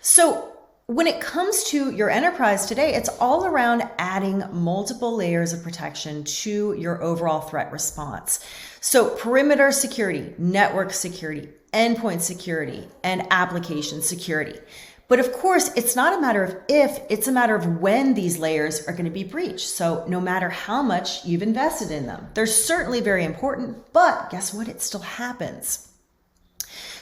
So when it comes to your enterprise today, it's all around adding multiple layers of protection to your overall threat response. So perimeter security, network security, endpoint security, and application security. But of course, it's not a matter of if, it's a matter of when these layers are going to be breached. So no matter how much you've invested in them, they're certainly very important, but guess what? It still happens.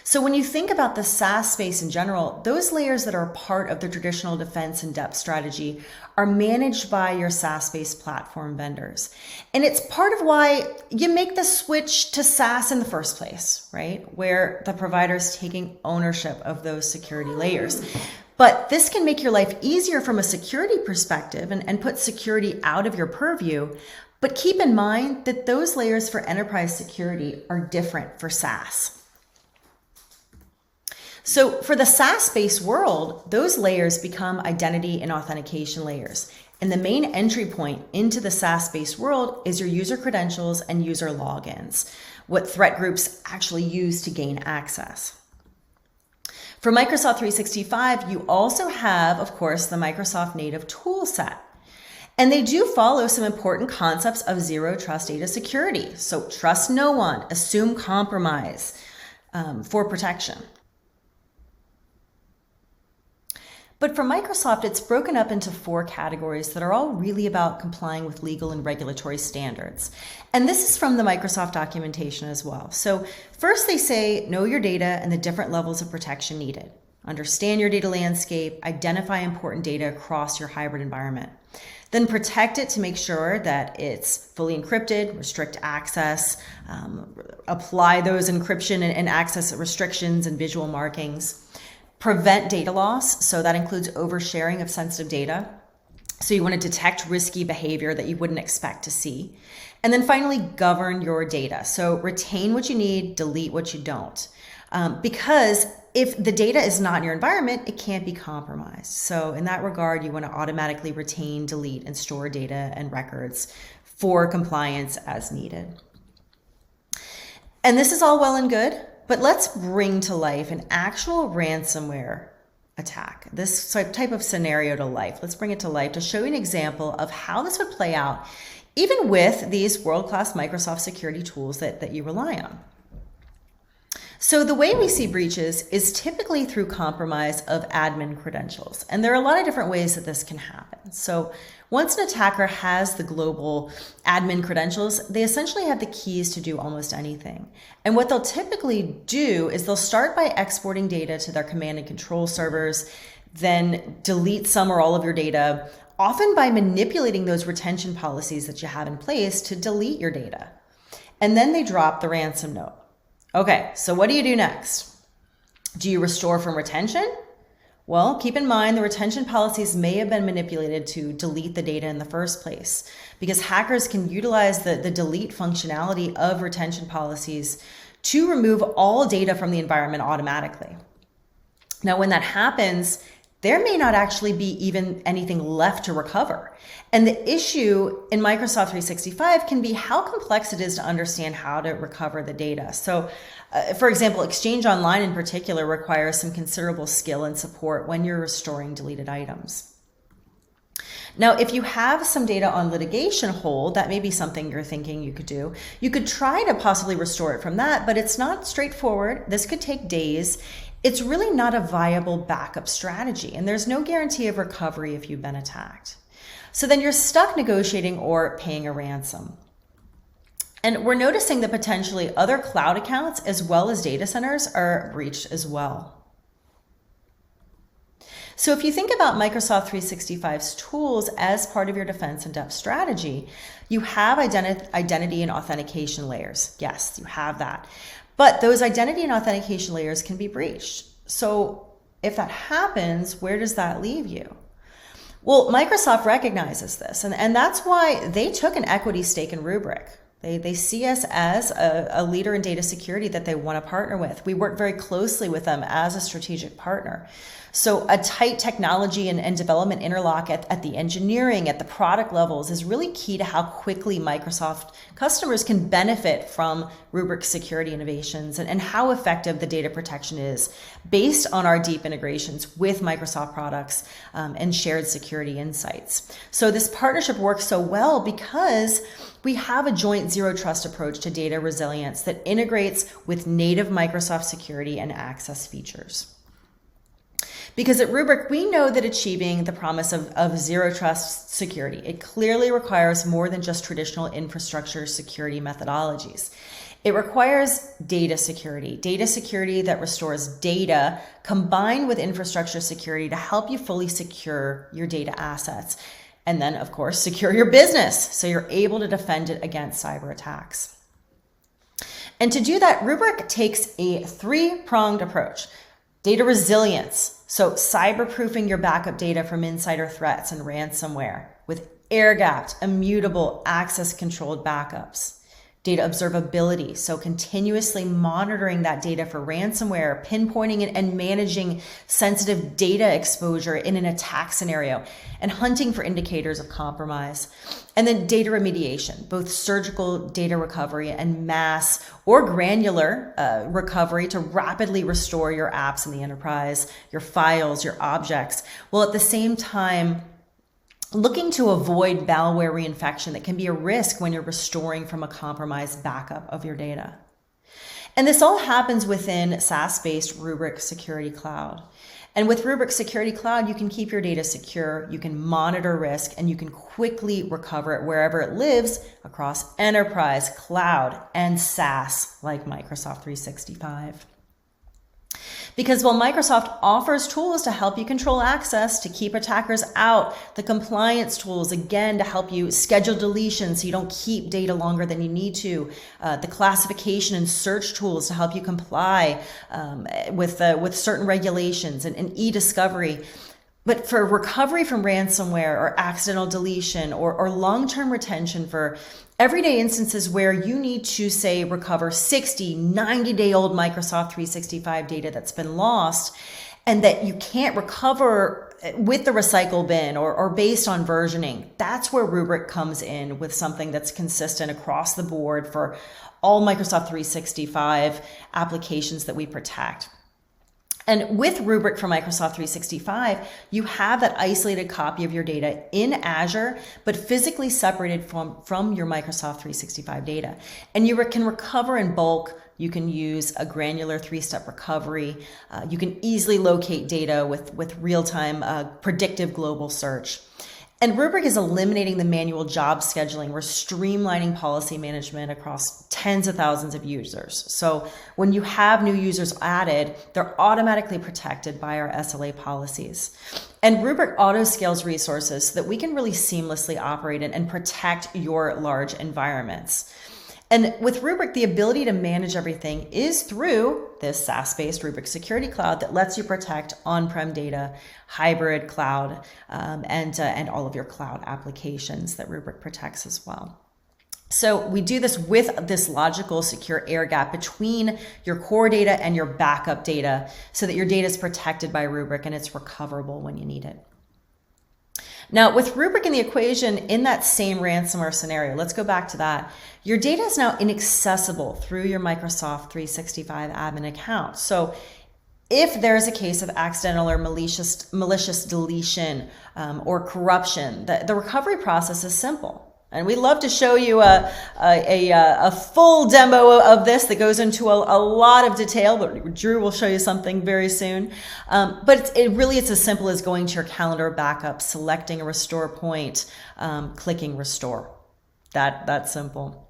So when you think about the SaaS space in general, those layers that are part of the traditional defense and depth strategy are managed by your SaaS-based platform vendors. And it's part of why you make the switch to SaaS in the first place, right? Where the provider is taking ownership of those security layers. But this can make your life easier from a security perspective and put security out of your purview. But keep in mind that those layers for enterprise security are different for SaaS. So for the SaaS-based world, those layers become identity and authentication layers. And the main entry point into the SaaS-based world is your user credentials and user logins, what threat groups actually use to gain access. For Microsoft 365, you also have, of course, the Microsoft native tool set. And they do follow some important concepts of zero trust data security. So trust no one, assume compromise for protection. But for Microsoft, it's broken up into 4 categories that are all really about complying with legal and regulatory standards. And this is from the Microsoft documentation as well. So first they say, know your data and the different levels of protection needed. Understand your data landscape, identify important data across your hybrid environment. Then protect it to make sure that it's fully encrypted, restrict access, apply those encryption and access restrictions and visual markings. Prevent data loss, so that includes oversharing of sensitive data. So you want to detect risky behavior that you wouldn't expect to see. And then finally, govern your data. So retain what you need, delete what you don't. Because if the data is not in your environment, it can't be compromised. So in that regard, you want to automatically retain, delete, and store data and records for compliance as needed. And this is all well and good. But let's bring to life an actual ransomware attack, this type of scenario to life. Let's bring it to life to show you an example of how this would play out, even with these world-class Microsoft security tools that you rely on. So the way we see breaches is typically through compromise of admin credentials. And there are a lot of different ways that this can happen. So once an attacker has the global admin credentials, they essentially have the keys to do almost anything. And what they'll typically do is they'll start by exporting data to their command and control servers, then delete some or all of your data, often by manipulating those retention policies that you have in place to delete your data. And then they drop the ransom note. Okay, so what do you do next? Do you restore from retention? Well, keep in mind the retention policies may have been manipulated to delete the data in the first place, because hackers can utilize the delete functionality of retention policies to remove all data from the environment automatically. Now, when that happens, there may not actually be even anything left to recover. And the issue in Microsoft 365 can be how complex it is to understand how to recover the data. So, for example, Exchange Online in particular requires some considerable skill and support when you're restoring deleted items. Now, if you have some data on litigation hold, that may be something you're thinking you could do. You could try to possibly restore it from that, but it's not straightforward. This could take days. It's really not a viable backup strategy, and there's no guarantee of recovery if you've been attacked. So then you're stuck negotiating or paying a ransom. And we're noticing that potentially other cloud accounts as well as data centers are breached as well. So if you think about Microsoft 365's tools as part of your defense in depth strategy, you have identity and authentication layers. Yes, you have that. But those identity and authentication layers can be breached. So if that happens, where does that leave you? Well, Microsoft recognizes this, and that's why they took an equity stake in Rubrik. They see us as a leader in data security that they want to partner with. We work very closely with them as a strategic partner. So a tight technology and development interlock at the engineering, at the product levels is really key to how quickly Microsoft customers can benefit from Rubrik's security innovations and how effective the data protection is based on our deep integrations with Microsoft products and shared security insights. So this partnership works so well because we have a joint zero trust approach to data resilience that integrates with native Microsoft security and access features. Because at Rubrik, we know that achieving the promise of zero trust security, it clearly requires more than just traditional infrastructure security methodologies. It requires data security that restores data combined with infrastructure security to help you fully secure your data assets. And then, of course, secure your business so you're able to defend it against cyber attacks. And to do that, Rubrik takes a three-pronged approach. Data resilience, so cyber-proofing your backup data from insider threats and ransomware with air-gapped, immutable, access-controlled backups. Data observability, so continuously monitoring that data for ransomware, pinpointing and managing sensitive data exposure in an attack scenario, and hunting for indicators of compromise. And then data remediation, both surgical data recovery and mass or granular recovery to rapidly restore your apps in the enterprise, your files, your objects, while at the same time looking to avoid malware reinfection that can be a risk when you're restoring from a compromised backup of your data. And this all happens within SaaS-based Rubrik Security Cloud. And with Rubrik Security Cloud, you can keep your data secure, you can monitor risk, and you can quickly recover it wherever it lives across enterprise, cloud, and SaaS like Microsoft 365. Because while Microsoft offers tools to help you control access, to keep attackers out, the compliance tools, again, to help you schedule deletion so you don't keep data longer than you need to, the classification and search tools to help you comply with certain regulations and e-discovery. But for recovery from ransomware or accidental deletion or long-term retention for everyday instances where you need to, say, recover 60, 90-day-old Microsoft 365 data that's been lost and that you can't recover with the recycle bin or based on versioning, that's where Rubrik comes in with something that's consistent across the board for all Microsoft 365 applications that we protect. And with Rubrik for Microsoft 365, you have that isolated copy of your data in Azure, but physically separated from your Microsoft 365 data. And you can recover in bulk. You can use a granular three-step recovery. You can easily locate data with real-time predictive global search. And Rubrik is eliminating the manual job scheduling. We're streamlining policy management across tens of thousands of users. So when you have new users added, they're automatically protected by our SLA policies. And Rubrik auto-scales resources so that we can really seamlessly operate and protect your large environments. And with Rubrik, the ability to manage everything is through this SaaS-based Rubrik Security Cloud that lets you protect on-prem data, hybrid cloud, and all of your cloud applications that Rubrik protects as well. So we do this with this logical secure air gap between your core data and your backup data so that your data is protected by Rubrik and it's recoverable when you need it. Now, with Rubrik in the equation, in that same ransomware scenario, let's go back to that. Your data is now inaccessible through your Microsoft 365 admin account. So if there's a case of accidental or malicious deletion or corruption, the recovery process is simple. And we'd love to show you a full demo of this that goes into a lot of detail, but Drew will show you something very soon. But it's as simple as going to your calendar backup, selecting a restore point, clicking restore. That's simple.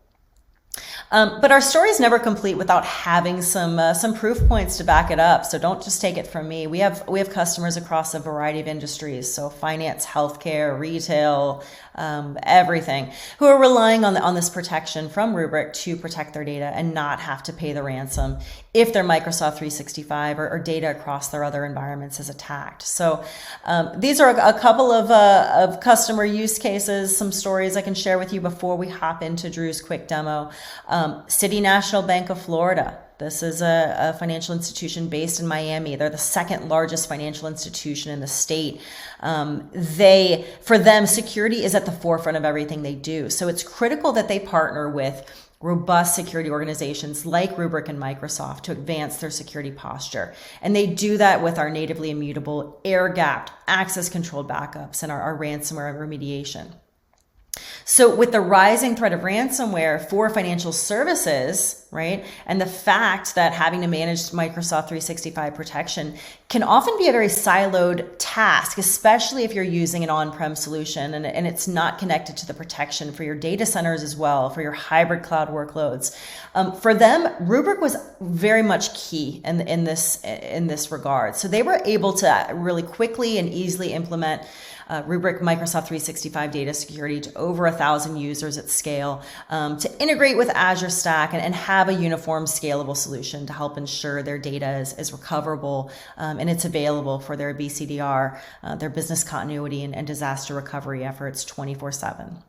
But our story is never complete without having some proof points to back it up. So don't just take it from me. We have customers across a variety of industries, so finance, healthcare, retail, everything, who are relying on this protection from Rubrik to protect their data and not have to pay the ransom if their Microsoft 365 or data across their other environments is attacked. So these are a couple of customer use cases, some stories I can share with you before we hop into Drew's quick demo. City National Bank of Florida. This is a financial institution based in Miami. They're the second largest financial institution in the state. For them, security is at the forefront of everything they do. So it's critical that they partner with robust security organizations like Rubrik and Microsoft to advance their security posture. And they do that with our natively immutable, air-gapped, access-controlled backups and our ransomware remediation. So with the rising threat of ransomware for financial services, right, and the fact that having to manage Microsoft 365 protection can often be a very siloed task, especially if you're using an on-prem solution and it's not connected to the protection for your data centers as well, for your hybrid cloud workloads. For them, Rubrik was very much key in this regard. So they were able to really quickly and easily implement Rubrik Microsoft 365 data security to over 1,000 users at scale, to integrate with Azure Stack and have a uniform scalable solution to help ensure their data is recoverable and it's available for their BCDR, their business continuity and disaster recovery efforts 24/7.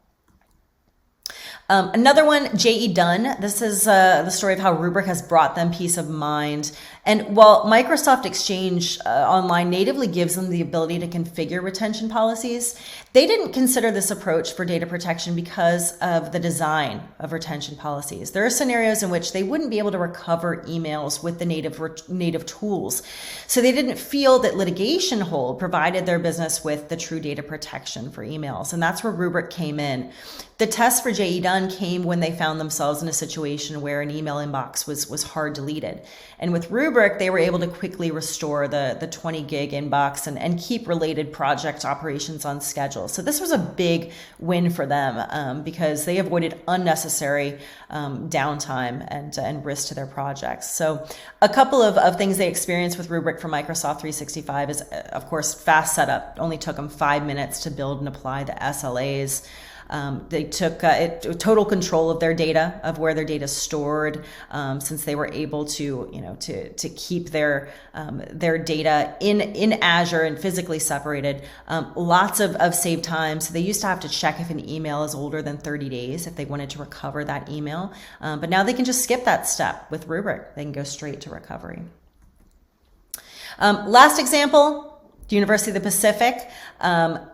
Another one, J.E. Dunn. This is the story of how Rubrik has brought them peace of mind. And while Microsoft Exchange Online natively gives them the ability to configure retention policies, they didn't consider this approach for data protection because of the design of retention policies. There are scenarios in which they wouldn't be able to recover emails with the native tools. So they didn't feel that litigation hold provided their business with the true data protection for emails. And that's where Rubrik came in. The test for J.E. Dunn came when they found themselves in a situation where an email inbox was hard deleted. And with Rubrik, they were able to quickly restore the 20 gig inbox and keep related project operations on schedule. So this was a big win for them because they avoided unnecessary downtime and risk to their projects. So a couple of things they experienced with Rubrik for Microsoft 365 is, of course, fast setup. It only took them 5 minutes to build and apply the SLAs. They took total control of their data, of where their data is stored, since they were able to keep their data in Azure and physically separated. Lots of save time. So they used to have to check if an email is older than 30 days if they wanted to recover that email. But now they can just skip that step with Rubrik. They can go straight to recovery. Last example. University of the Pacific.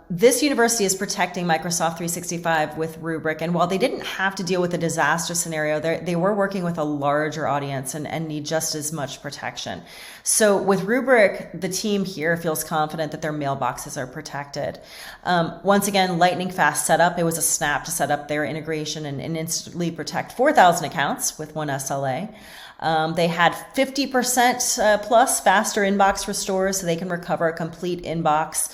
This university is protecting Microsoft 365 with Rubrik. And while they didn't have to deal with a disaster scenario, they were working with a larger audience and need just as much protection. So with Rubrik, the team here feels confident that their mailboxes are protected. Once again, lightning fast setup. It was a snap to set up their integration and instantly protect 4,000 accounts with one SLA. They had 50% plus faster inbox restores, so they can recover a complete inbox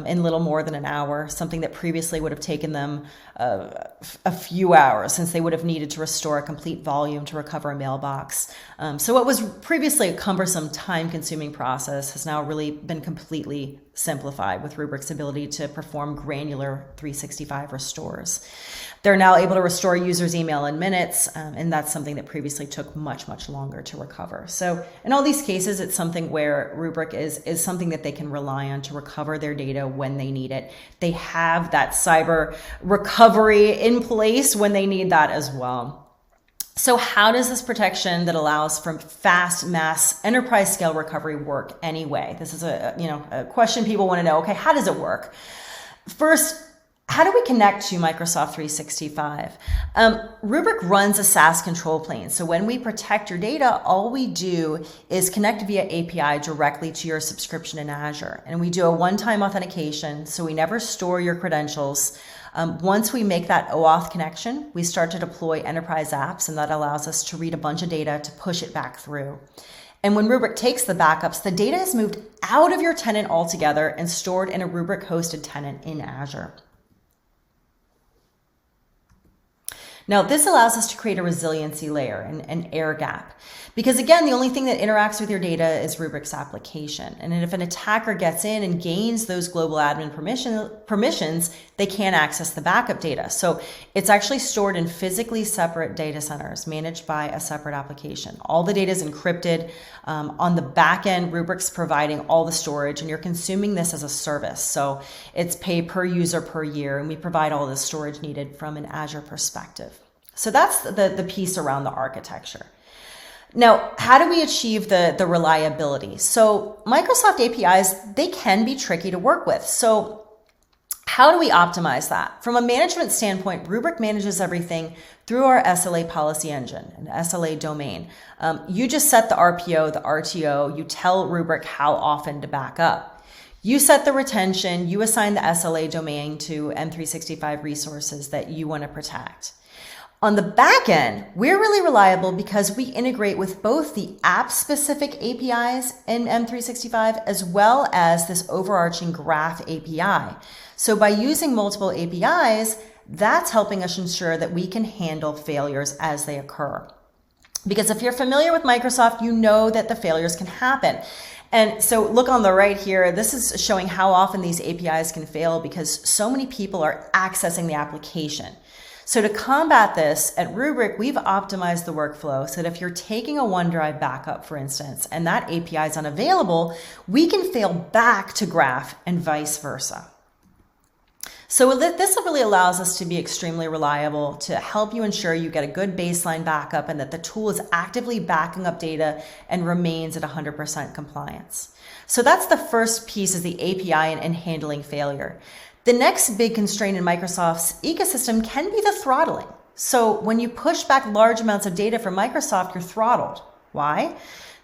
in little more than an hour, something that previously would have taken them a few hours, since they would have needed to restore a complete volume to recover a mailbox. So what was previously a cumbersome, time-consuming process has now really been completely simplified with Rubrik's ability to perform granular 365 restores. They're now able to restore users' email in minutes, and that's something that previously took much, much longer to recover. So in all these cases, it's something where Rubrik is something that they can rely on to recover their data when they need it. They have that cyber recovery in place when they need that as well. So how does this protection that allows for fast mass enterprise scale recovery work anyway? This is a question people want to know. Okay, how does it work? First, how do we connect to Microsoft 365? Rubrik runs a SaaS control plane. So when we protect your data, all we do is connect via API directly to your subscription in Azure. And we do a one-time authentication, so we never store your credentials. Once we make that OAuth connection, we start to deploy enterprise apps, and that allows us to read a bunch of data to push it back through. And when Rubrik takes the backups, the data is moved out of your tenant altogether and stored in a Rubrik hosted tenant in Azure. Now, this allows us to create a resiliency layer, an air gap. Because again, the only thing that interacts with your data is Rubrik's application. And if an attacker gets in and gains those global admin permissions, they can't access the backup data. So it's actually stored in physically separate data centers managed by a separate application. All the data is encrypted. On the back end, Rubrik's providing all the storage, and you're consuming this as a service. So it's pay per user per year, and we provide all the storage needed from an Azure perspective. So that's the piece around the architecture. Now, how do we achieve the reliability? So Microsoft APIs, they can be tricky to work with. So how do we optimize that? From a management standpoint, Rubrik manages everything through our SLA policy engine, an SLA domain. You just set the RPO, the RTO, you tell Rubrik how often to back up. You set the retention, you assign the SLA domain to M365 resources that you want to protect. On the back end, we're really reliable because we integrate with both the app-specific APIs in M365 as well as this overarching graph API. So by using multiple APIs, that's helping us ensure that we can handle failures as they occur. Because if you're familiar with Microsoft, you know that the failures can happen. And so look on the right here, this is showing how often these APIs can fail because so many people are accessing the application. So to combat this, at Rubrik, we've optimized the workflow so that if you're taking a OneDrive backup, for instance, and that API is unavailable, we can fail back to Graph and vice versa. So this really allows us to be extremely reliable to help you ensure you get a good baseline backup and that the tool is actively backing up data and remains at 100% compliance. So that's the first piece, is the API and handling failure. The next big constraint in Microsoft's ecosystem can be the throttling. So when you push back large amounts of data from Microsoft, you're throttled. Why?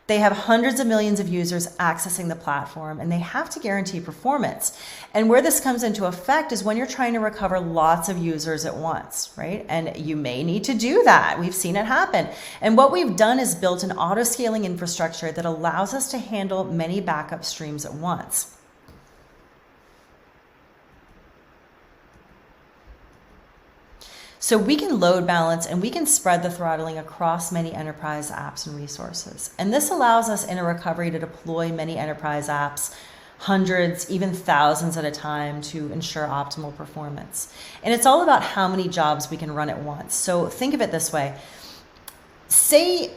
They have hundreds of millions of users accessing the platform, and they have to guarantee performance. And where this comes into effect is when you're trying to recover lots of users at once, right? And you may need to do that. We've seen it happen. And what we've done is built an auto-scaling infrastructure that allows us to handle many backup streams at once. So we can load balance and we can spread the throttling across many enterprise apps and resources. And this allows us in a recovery to deploy many enterprise apps, hundreds, even thousands at a time, to ensure optimal performance. And it's all about how many jobs we can run at once. So think of it this way. Say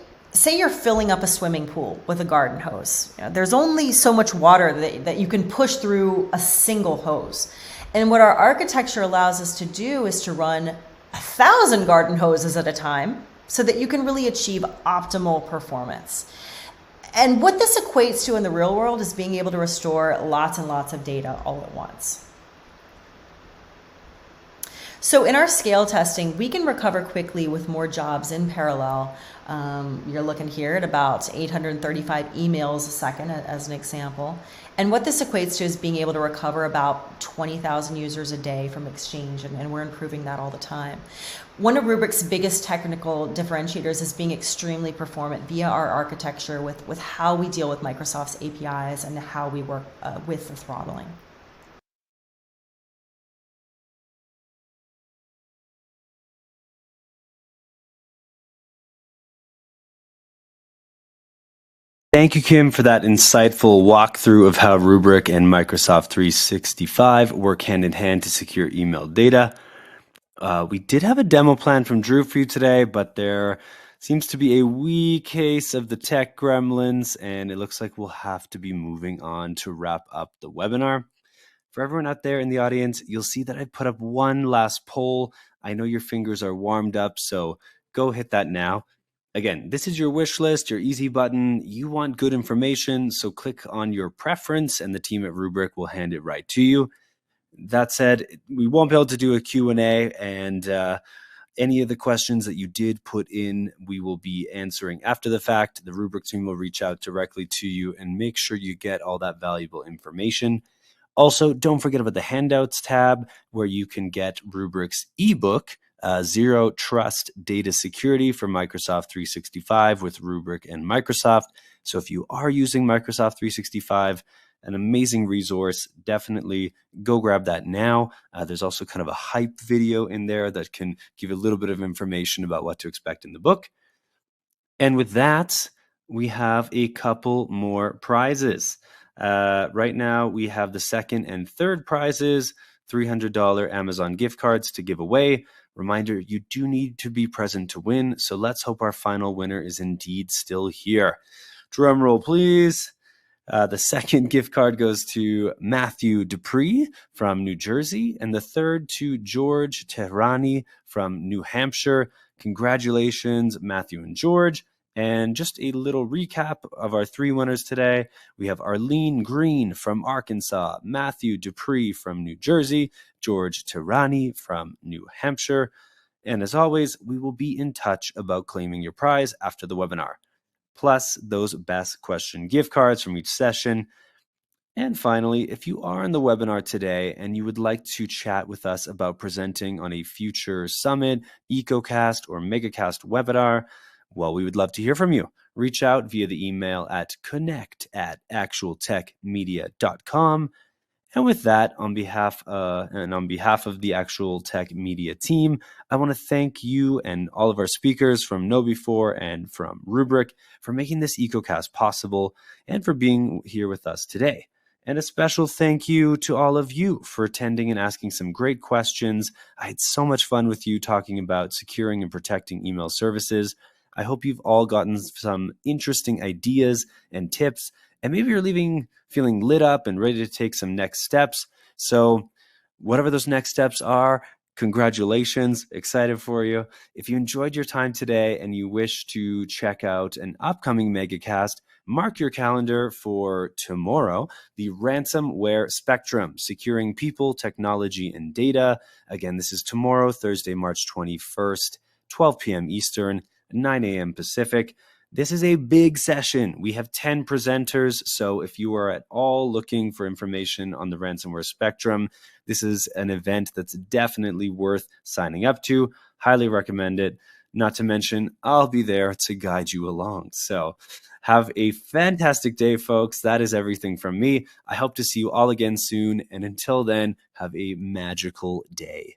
you're filling up a swimming pool with a garden hose. There's only so much water that you can push through a single hose. And what our architecture allows us to do is to run 1,000 garden hoses at a time so that you can really achieve optimal performance. And what this equates to in the real world is being able to restore lots and lots of data all at once. So in our scale testing, we can recover quickly with more jobs in parallel. You're looking here at about 835 emails a second as an example. And what this equates to is being able to recover about 20,000 users a day from Exchange, and we're improving that all the time. One of Rubrik's biggest technical differentiators is being extremely performant via our architecture with how we deal with Microsoft's APIs and how we work with the throttling. Thank you, Kim, for that insightful walkthrough of how Rubrik and Microsoft 365 work hand in hand to secure email data. We did have a demo plan from Drew for you today, but there seems to be a wee case of the tech gremlins, and it looks like we'll have to be moving on to wrap up the webinar. For everyone out there in the audience, you'll see that I put up one last poll. I know your fingers are warmed up, so go hit that now. Again, this is your wish list, your easy button. You want good information, so click on your preference and the team at Rubrik will hand it right to you. That said, we won't be able to do a Q&A, and any of the questions that you did put in, we will be answering after the fact. The Rubrik team will reach out directly to you and make sure you get all that valuable information. Also, don't forget about the handouts tab where you can get Rubrik's ebook, Zero Trust Data Security for Microsoft 365 with Rubrik and Microsoft. So if you are using Microsoft 365, an amazing resource. Definitely go grab that now. There's also kind of a hype video in there that can give a little bit of information about what to expect in the book. And with that, we have a couple more prizes. Right now, we have the second and third prizes, $300 Amazon gift cards to give away. Reminder, you do need to be present to win, so let's hope our final winner is indeed still here. Drum roll, please. The second gift card goes to Matthew Dupree from New Jersey, and the third to George Tehrani from New Hampshire. Congratulations, Matthew and George. And just a little recap of our three winners today. We have Arlene Green from Arkansas, Matthew Dupree from New Jersey, George Tehrani from New Hampshire. And as always, we will be in touch about claiming your prize after the webinar, plus those best question gift cards from each session. And finally, if you are in the webinar today and you would like to chat with us about presenting on a future summit, EcoCast, or MegaCast webinar, well, we would love to hear from you. Reach out via the email at connect@actualtechmedia.com. And with that, on behalf of the Actual Tech Media team, I want to thank you and all of our speakers from KnowBe4 and from Rubrik for making this EcoCast possible and for being here with us today. And a special thank you to all of you for attending and asking some great questions. I had so much fun with you talking about securing and protecting email services. I hope you've all gotten some interesting ideas and tips, and maybe you're leaving feeling lit up and ready to take some next steps. So whatever those next steps are, congratulations, excited for you. If you enjoyed your time today and you wish to check out an upcoming MegaCast, mark your calendar for tomorrow, the ransomware spectrum, securing people, technology, and data. Again, this is tomorrow, Thursday, March 21st, 12 p.m. Eastern, 9 a.m. Pacific. This is a big session. We have 10 presenters, so if you are at all looking for information on the ransomware spectrum, this is an event that's definitely worth signing up to. Highly recommend it. Not to mention, I'll be there to guide you along. So have a fantastic day, folks. That is everything from me. I hope to see you all again soon, and until then, have a magical day.